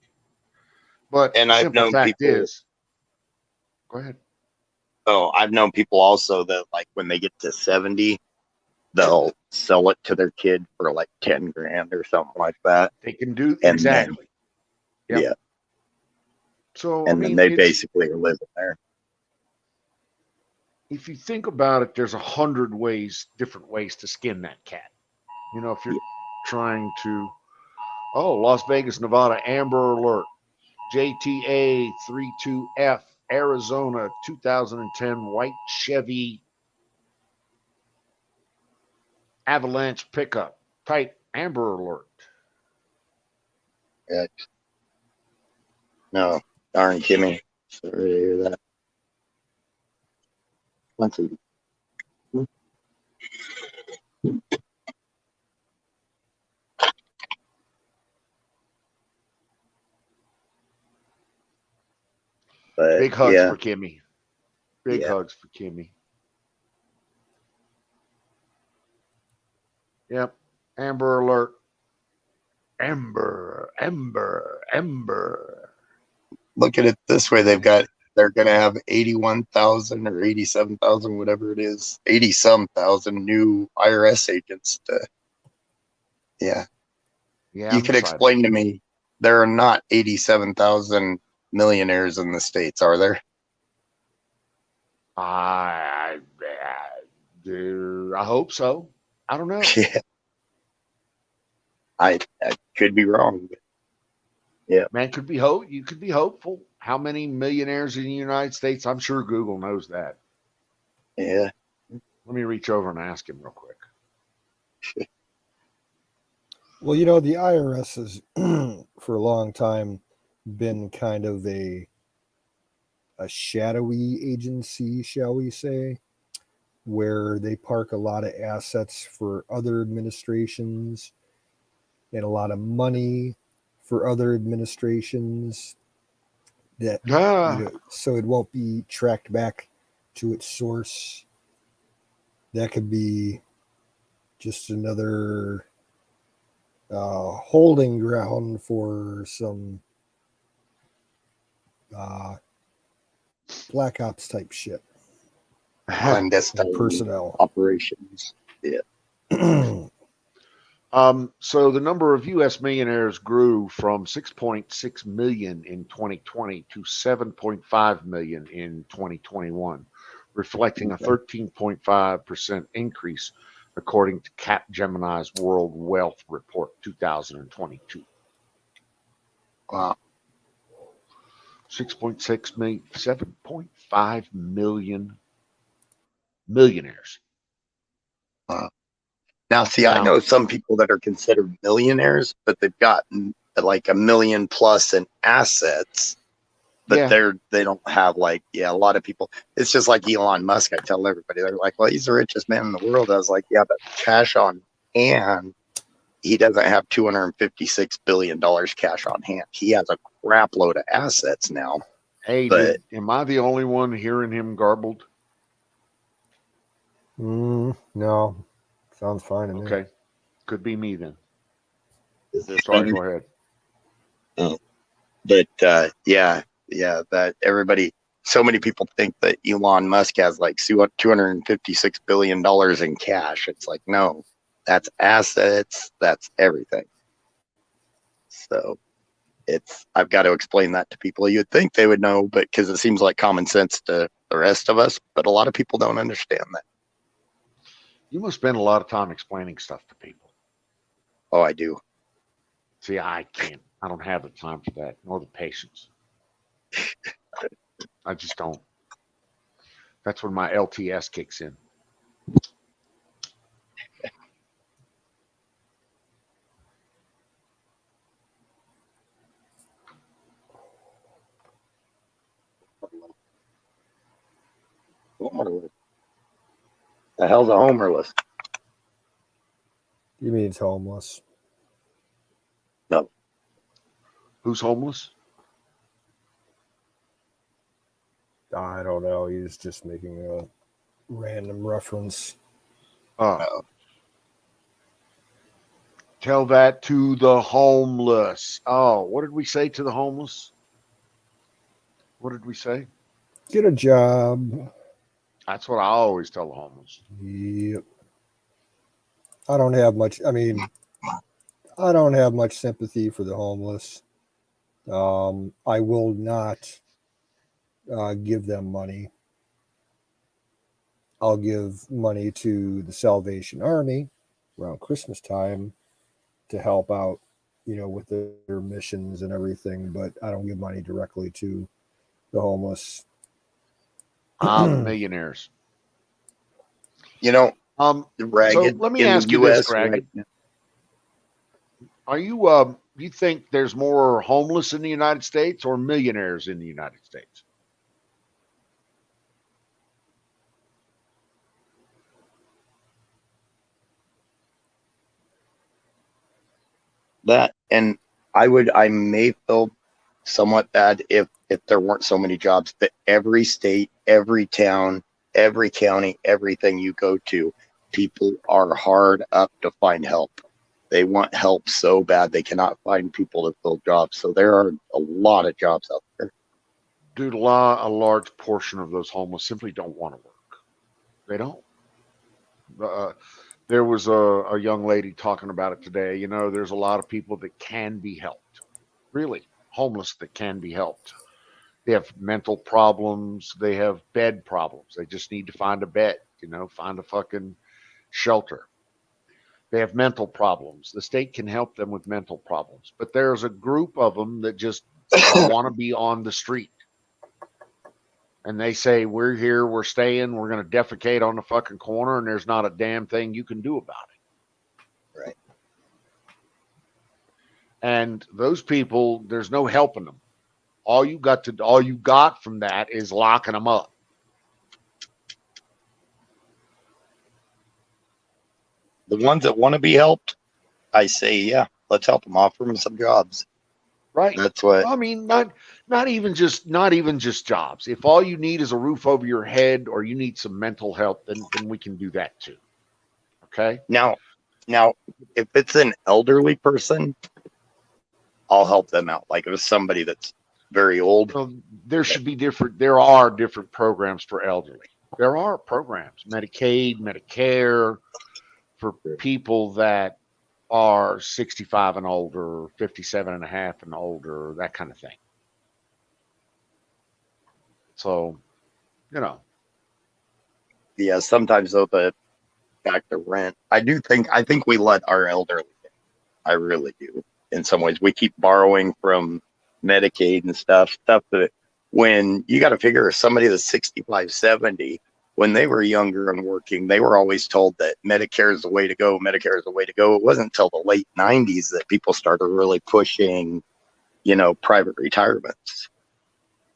But And the I've simple known fact people. is, go ahead. Oh, I've known people also that like when they get to 70, they'll sell it to their kid for like 10 grand or something like that. They can do And exactly. Then, Yep. yeah. So And then they basically are living there. If you think about it, there's 100 different ways to skin that cat. If you're trying to, Las Vegas, Nevada, Amber Alert, JTA 32F, Arizona, 2010 white Chevy Avalanche pickup. Type Amber Alert. Yeah. No, darn Kimmy. Sorry to hear that. Let's see. But Big hugs yeah, for Kimmy. Big Yeah. hugs for Kimmy. Yep. Amber Alert. Amber. look at it this way: they're going to have 81,000 or 87,000, whatever it is, 80-some thousand new IRS agents. Yeah, Yeah, you I'm could excited. explain to me there are not 87,000 millionaires in the States, are there? I hope so. I don't know. Yeah, I could be wrong. But yeah, Man, you could be hopeful. How many millionaires in the United States? I'm sure Google knows that. yeah. Let me reach over and ask him real quick. Well, the IRS has for a long time been kind of a shadowy agency, shall we say, where they park a lot of assets for other administrations and a lot of money for other administrations that so it won't be tracked back to its source. That could be just another holding ground for some black ops type shit. Clandestine Personnel operations. Yeah. So the number of U.S. millionaires grew from 6.6 million in 2020 to 7.5 million in 2021, reflecting a 13.5% increase, according to Capgemini's World Wealth Report 2022. Wow. 6.6 million, 7.5 million millionaires. Wow. Now, see, I know some people that are considered millionaires, but they've gotten like $1 million plus in assets, but they don't have a lot of people. It's just like Elon Musk. I tell everybody, they're like, well, he's the richest man in the world. I was like, yeah, but cash on hand, he doesn't have $256 billion cash on hand. He has a crap load of assets now. Hey, But am I the only one hearing him garbled? No, sounds fine to me. Okay, could be me then. is this Sorry, better? go ahead. Oh, but yeah, that everybody, so many people think that Elon Musk has like $256 billion in cash. It's like, no, that's assets, that's everything. So I've got to explain that to people. You'd think they would know, but because it seems like common sense to the rest of us, but a lot of people don't understand that. You must spend a lot of time explaining stuff to people. Oh, I do. See, I can't. I don't have the time for that, nor the patience. I just don't. That's when my LTS kicks in. Homer list. The hell's a Homer list? You mean it's homeless? No. Who's homeless? I don't know. He's just making a random reference. Oh. Tell that to the homeless. Oh, what did we say to the homeless? What did we say? Get a job. That's what I always tell the homeless. Yep. I don't have much. I mean, I don't have much sympathy for the homeless. I will not give them money. I'll give money to the Salvation Army around Christmas time to help out, with their missions and everything, but I don't give money directly to the homeless. The millionaires. The So ragged let me in ask the you this, U.S. Greg. right now. Are you think there's more homeless in the United States or millionaires in the United States? That, and I may feel somewhat bad if there weren't so many jobs, but every state, every town, every county, everything you go to, people are hard up to find help. They want help so bad they cannot find people to fill jobs. So there are a lot of jobs out there. Dude, a large portion of those homeless simply don't want to work. They don't. There was a young lady talking about it today. There's a lot of people that can be helped. Really, homeless that can be helped. They have mental problems. They have bed problems. They just need to find a bed, find a fucking shelter. They have mental problems. The state can help them with mental problems. But there's a group of them that just want to be on the street. And they say, we're here, we're staying, we're going to defecate on the fucking corner, and there's not a damn thing you can do about it. Right. And those people, there's no helping them. All you got from that is locking them up. The ones that want to be helped, I say, yeah, let's help them. Offer them some jobs. Right. That's what. I mean, not even just jobs. If all you need is a roof over your head, or you need some mental help, then we can do that too. Okay. Now, if it's an elderly person, I'll help them out. Like if it's somebody that's very old. So there should be different. There are different programs for elderly. There are programs, Medicaid, Medicare, for people that are 65 and older, 57 and a half and older, that kind of thing. So, Yeah, sometimes though, the back to rent. I think we let our elderly down. I really do. In some ways, we keep borrowing from Medicaid and stuff that when you got to figure somebody that's 65, 70, when they were younger and working, they were always told that Medicare is the way to go. Medicare is the way to go. It wasn't until the late 90s that people started really pushing, private retirements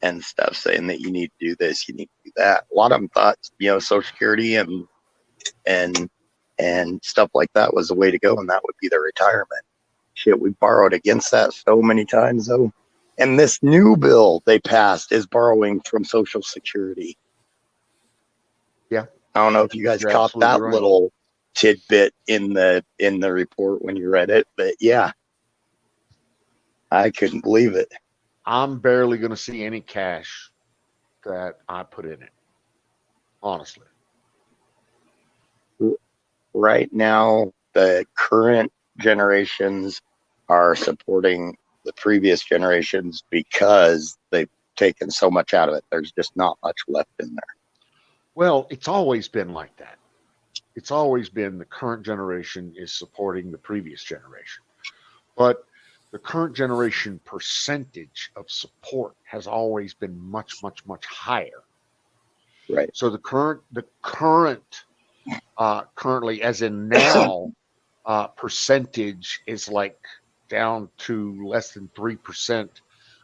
and stuff, saying that you need to do this, you need to do that. A lot of them thought, Social Security and and stuff like that was the way to go, and that would be the retirement. Shit, we borrowed against that so many times, though. And this new bill they passed is borrowing from Social Security. Yeah. I don't know if you guys You're caught absolutely that right. little tidbit in the report when you read it, but yeah, I couldn't believe it. I'm barely going to see any cash that I put in it, honestly. Right now, the current generations are supporting the previous generations because they've taken so much out of it. There's just not much left in there. Well, it's always been like that. It's always been the current generation is supporting the previous generation. But the current generation percentage of support has always been much, much, much higher. Right. So the currently, as in now, percentage is like down to less than 3%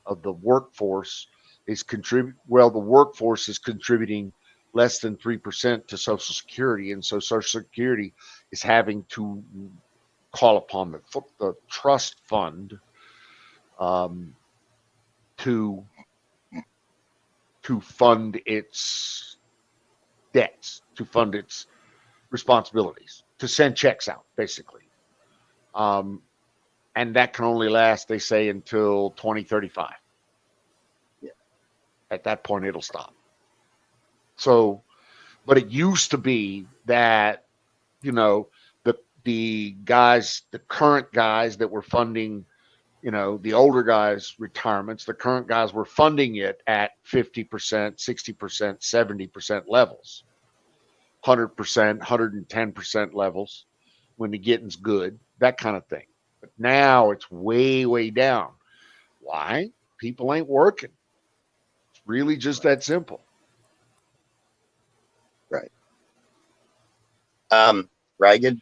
of the workforce is the workforce is contributing less than 3% to Social Security, and so Social Security is having to call upon the trust fund to fund its debts, to fund its responsibilities, to send checks out, basically. And that can only last, they say, until 2035. Yeah. At that point, it'll stop. So, but it used to be that, the guys, the current guys that were funding, the older guys' retirements, the current guys were funding it at 50%, 60%, 70% levels, 100%, 110% levels when the getting's good, that kind of thing. But now it's way, way down. Why? People ain't working. It's really just that simple. Right. Ragged,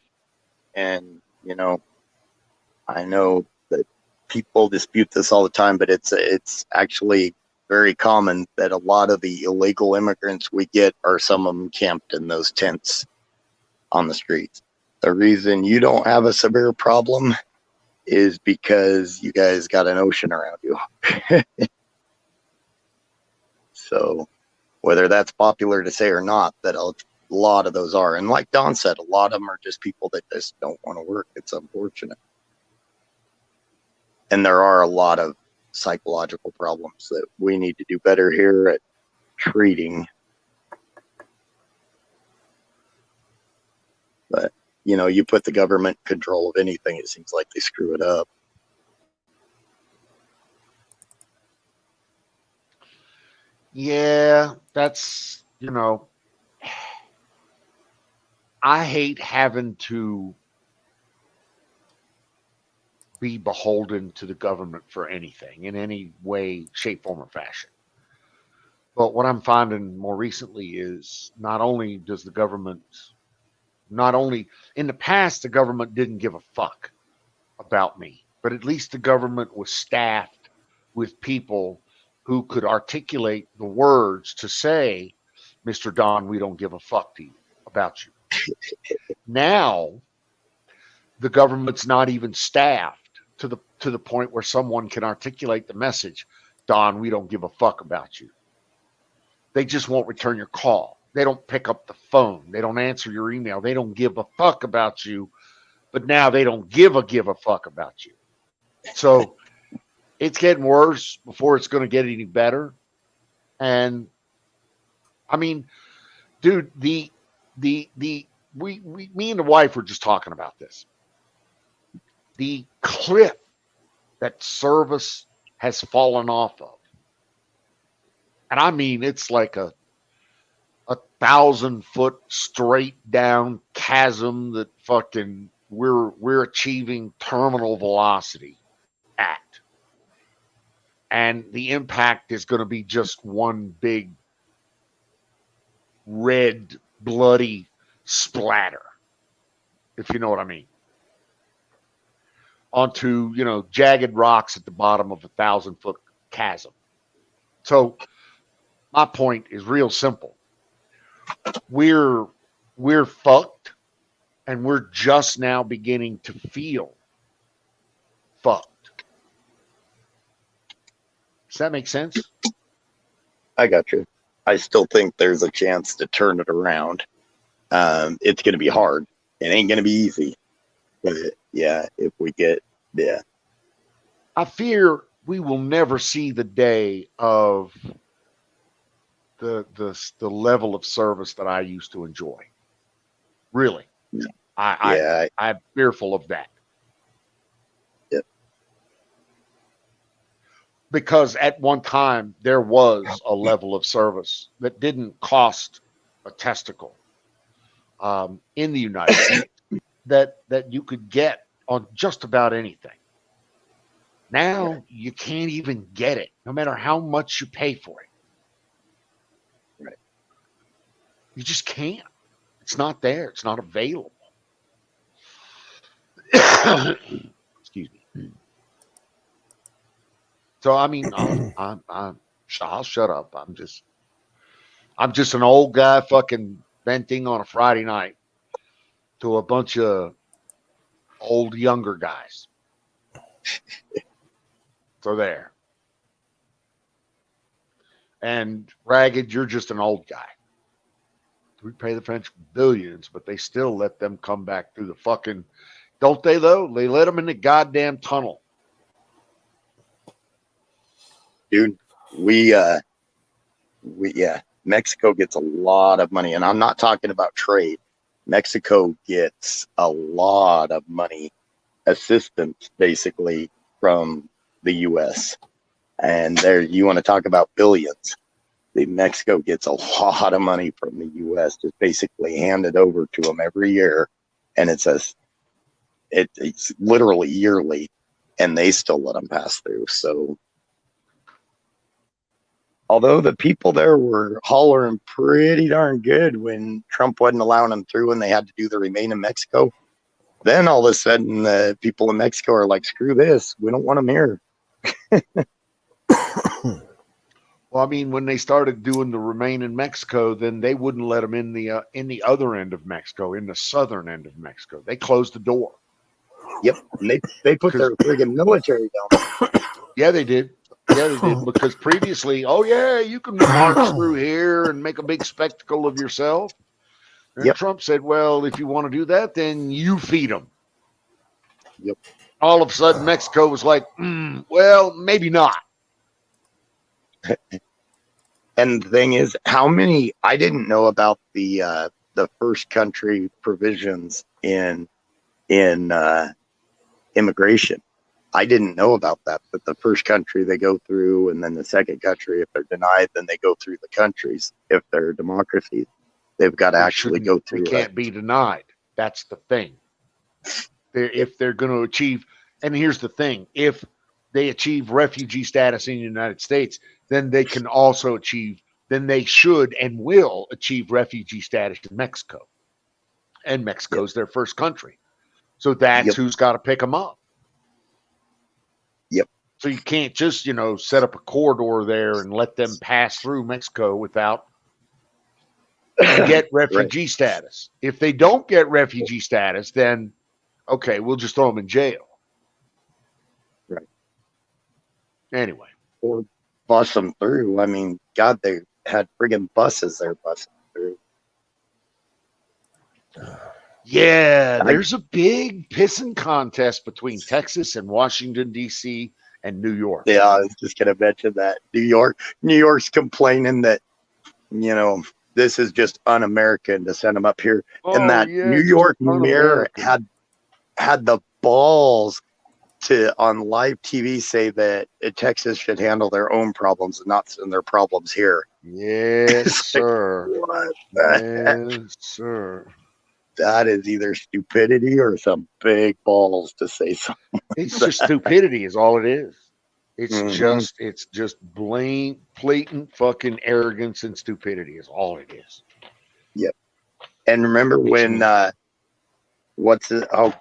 and I know that people dispute this all the time, but it's actually very common that a lot of the illegal immigrants we get are some of them camped in those tents on the streets. The reason you don't have a severe problem is because you guys got an ocean around you. So whether that's popular to say or not, that a lot of those are. And like Don said, a lot of them are just people that just don't want to work. It's unfortunate. And there are a lot of psychological problems that we need to do better here at treating. But, you put the government in control of anything, it seems like they screw it up. Yeah, that's, I hate having to be beholden to the government for anything in any way, shape, form, or fashion. But what I'm finding more recently is not only in the past, the government didn't give a fuck about me, but at least the government was staffed with people who could articulate the words to say, Mr. Don, we don't give a fuck about you. Now, the government's not even staffed to the point where someone can articulate the message, Don, we don't give a fuck about you. They just won't return your call. They don't pick up the phone. They don't answer your email. They don't give a fuck about you. But now they don't give a fuck about you. So it's getting worse before it's going to get any better. And I mean, dude, me and the wife were just talking about this. The cliff that service has fallen off of. And I mean, it's like a 1,000-foot straight down chasm that fucking we're achieving terminal velocity at. And the impact is going to be just one big red bloody splatter, if you know what I mean, onto jagged rocks at the bottom of a 1,000-foot chasm. So my point is real simple. We're fucked And we're just now beginning to feel fucked. Does that make sense? I got you. I still think there's a chance to turn it around. It's going to be hard. It ain't going to be easy. But yeah, if we get, yeah. I fear we will never see the day of the level of service that I used to enjoy. Really. I'm fearful of that. Yep. Because at one time there was a level of service that didn't cost a testicle in the United States that you could get on just about anything. Now you can't even get it, no matter how much you pay for it. Right. You just can't. It's not there. It's not available. Excuse me. So I mean, I'll shut up. I'm just an old guy fucking venting on a Friday night to a bunch of old younger guys. So there. And Ragged, you're just an old guy. We pay the French billions, but they still let them come back through the fucking. Don't they though? They let them in the goddamn tunnel. Dude, Mexico gets a lot of money, and I'm not talking about trade. Mexico gets a lot of money, assistance basically from the U.S. And there, you want to talk about billions. Mexico gets a lot of money from the U.S. just basically handed over to them every year, and it's literally yearly, and they still let them pass through. So, although the people there were hollering pretty darn good when Trump wasn't allowing them through and they had to do the remain in Mexico, then all of a sudden the people in Mexico are like, screw this, we don't want them here. Well, I mean, when they started doing the remain in Mexico, then they wouldn't let them in the other end of Mexico, in the southern end of Mexico. They closed the door. Yep, and they put their friggin' military down there. Yeah, they did. Yeah, they did. Because previously, oh yeah, you can march through here and make a big spectacle of yourself. And Trump said, well, if you want to do that, then you feed them. Yep. All of a sudden, Mexico was like, well, maybe not. And the thing is, I didn't know about the first country provisions in immigration. I didn't know about that, but the first country they go through, and then the second country, if they're denied, then they go through the countries. If they're democracies, they've got to actually go through. They can't be denied. That's the thing. If they're going to achieve, and here's the thing, if they achieve refugee status in the United States, then they can also achieve, then they should and will achieve refugee status in Mexico. And Mexico's their first country. So that's who's got to pick them up. Yep. So you can't just, set up a corridor there and let them pass through Mexico without get refugee status. If they don't get refugee status, then, okay, we'll just throw them in jail. Right. Anyway. Or bus them through. I mean, God, they had friggin' buses there busing through. Yeah, there's a big pissing contest between Texas and Washington, D.C. and New York. Yeah, I was just going to mention that. New York's complaining that, this is just un-American to send them up here. And that New York mayor had the balls to, on live TV, say that Texas should handle their own problems and not send their problems here. Yes, sir. What yes, sir. That is either stupidity or some big balls to say something. It's just stupidity is all it is. It's just blatant fucking arrogance and stupidity is all it is. Yep. And remember when oh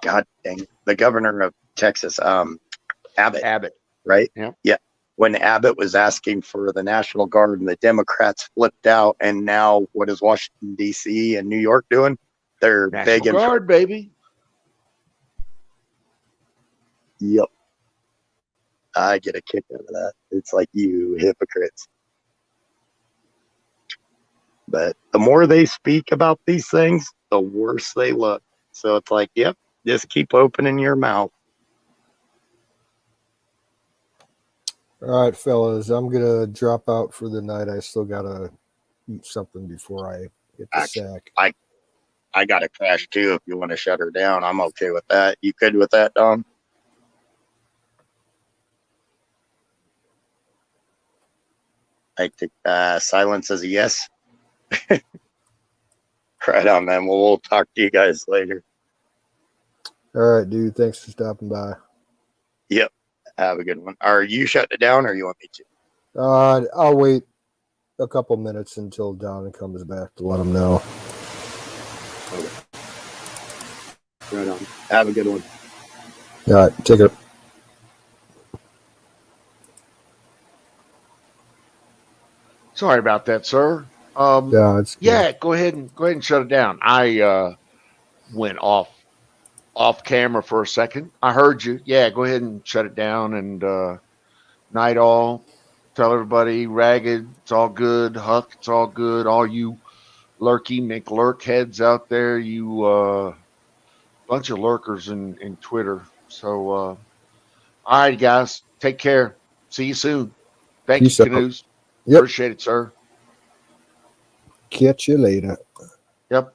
god dang, the governor of Texas, Abbott, right? Yeah. When Abbott was asking for the National Guard and the Democrats flipped out, and now what is Washington D.C. and New York doing? They're National begging for. Guard, baby. Yep. I get a kick out of that. It's like, you hypocrites. But the more they speak about these things, the worse they look. So it's like, yep, just keep opening your mouth. All right, fellas, I'm gonna drop out for the night. I still gotta eat something before I get the Actually, sack. I got to crash too. If you want to shut her down, I'm okay with that. You good with that, Dom? I take silence as a yes. Right on, man. Well, we'll talk to you guys later. All right, dude. Thanks for stopping by. Yep. Have a good one. Are you shutting it down, or you want me to? I'll wait a couple minutes until Don comes back to let him know. Okay. Right on. Have a good one. All right, take it. Sorry about that, sir. Yeah, it's good. Yeah, go ahead and shut it down. I went off camera for a second. I heard you. Yeah, go ahead and shut it down. And night all. Tell everybody, Ragged, it's all good. Huck, it's all good. All you lurky McLurk heads out there, you bunch of lurkers in Twitter. So all right, guys, take care. See you soon. Thank Peace you, out. Canoes. Yep. Appreciate it, sir. Catch you later. Yep.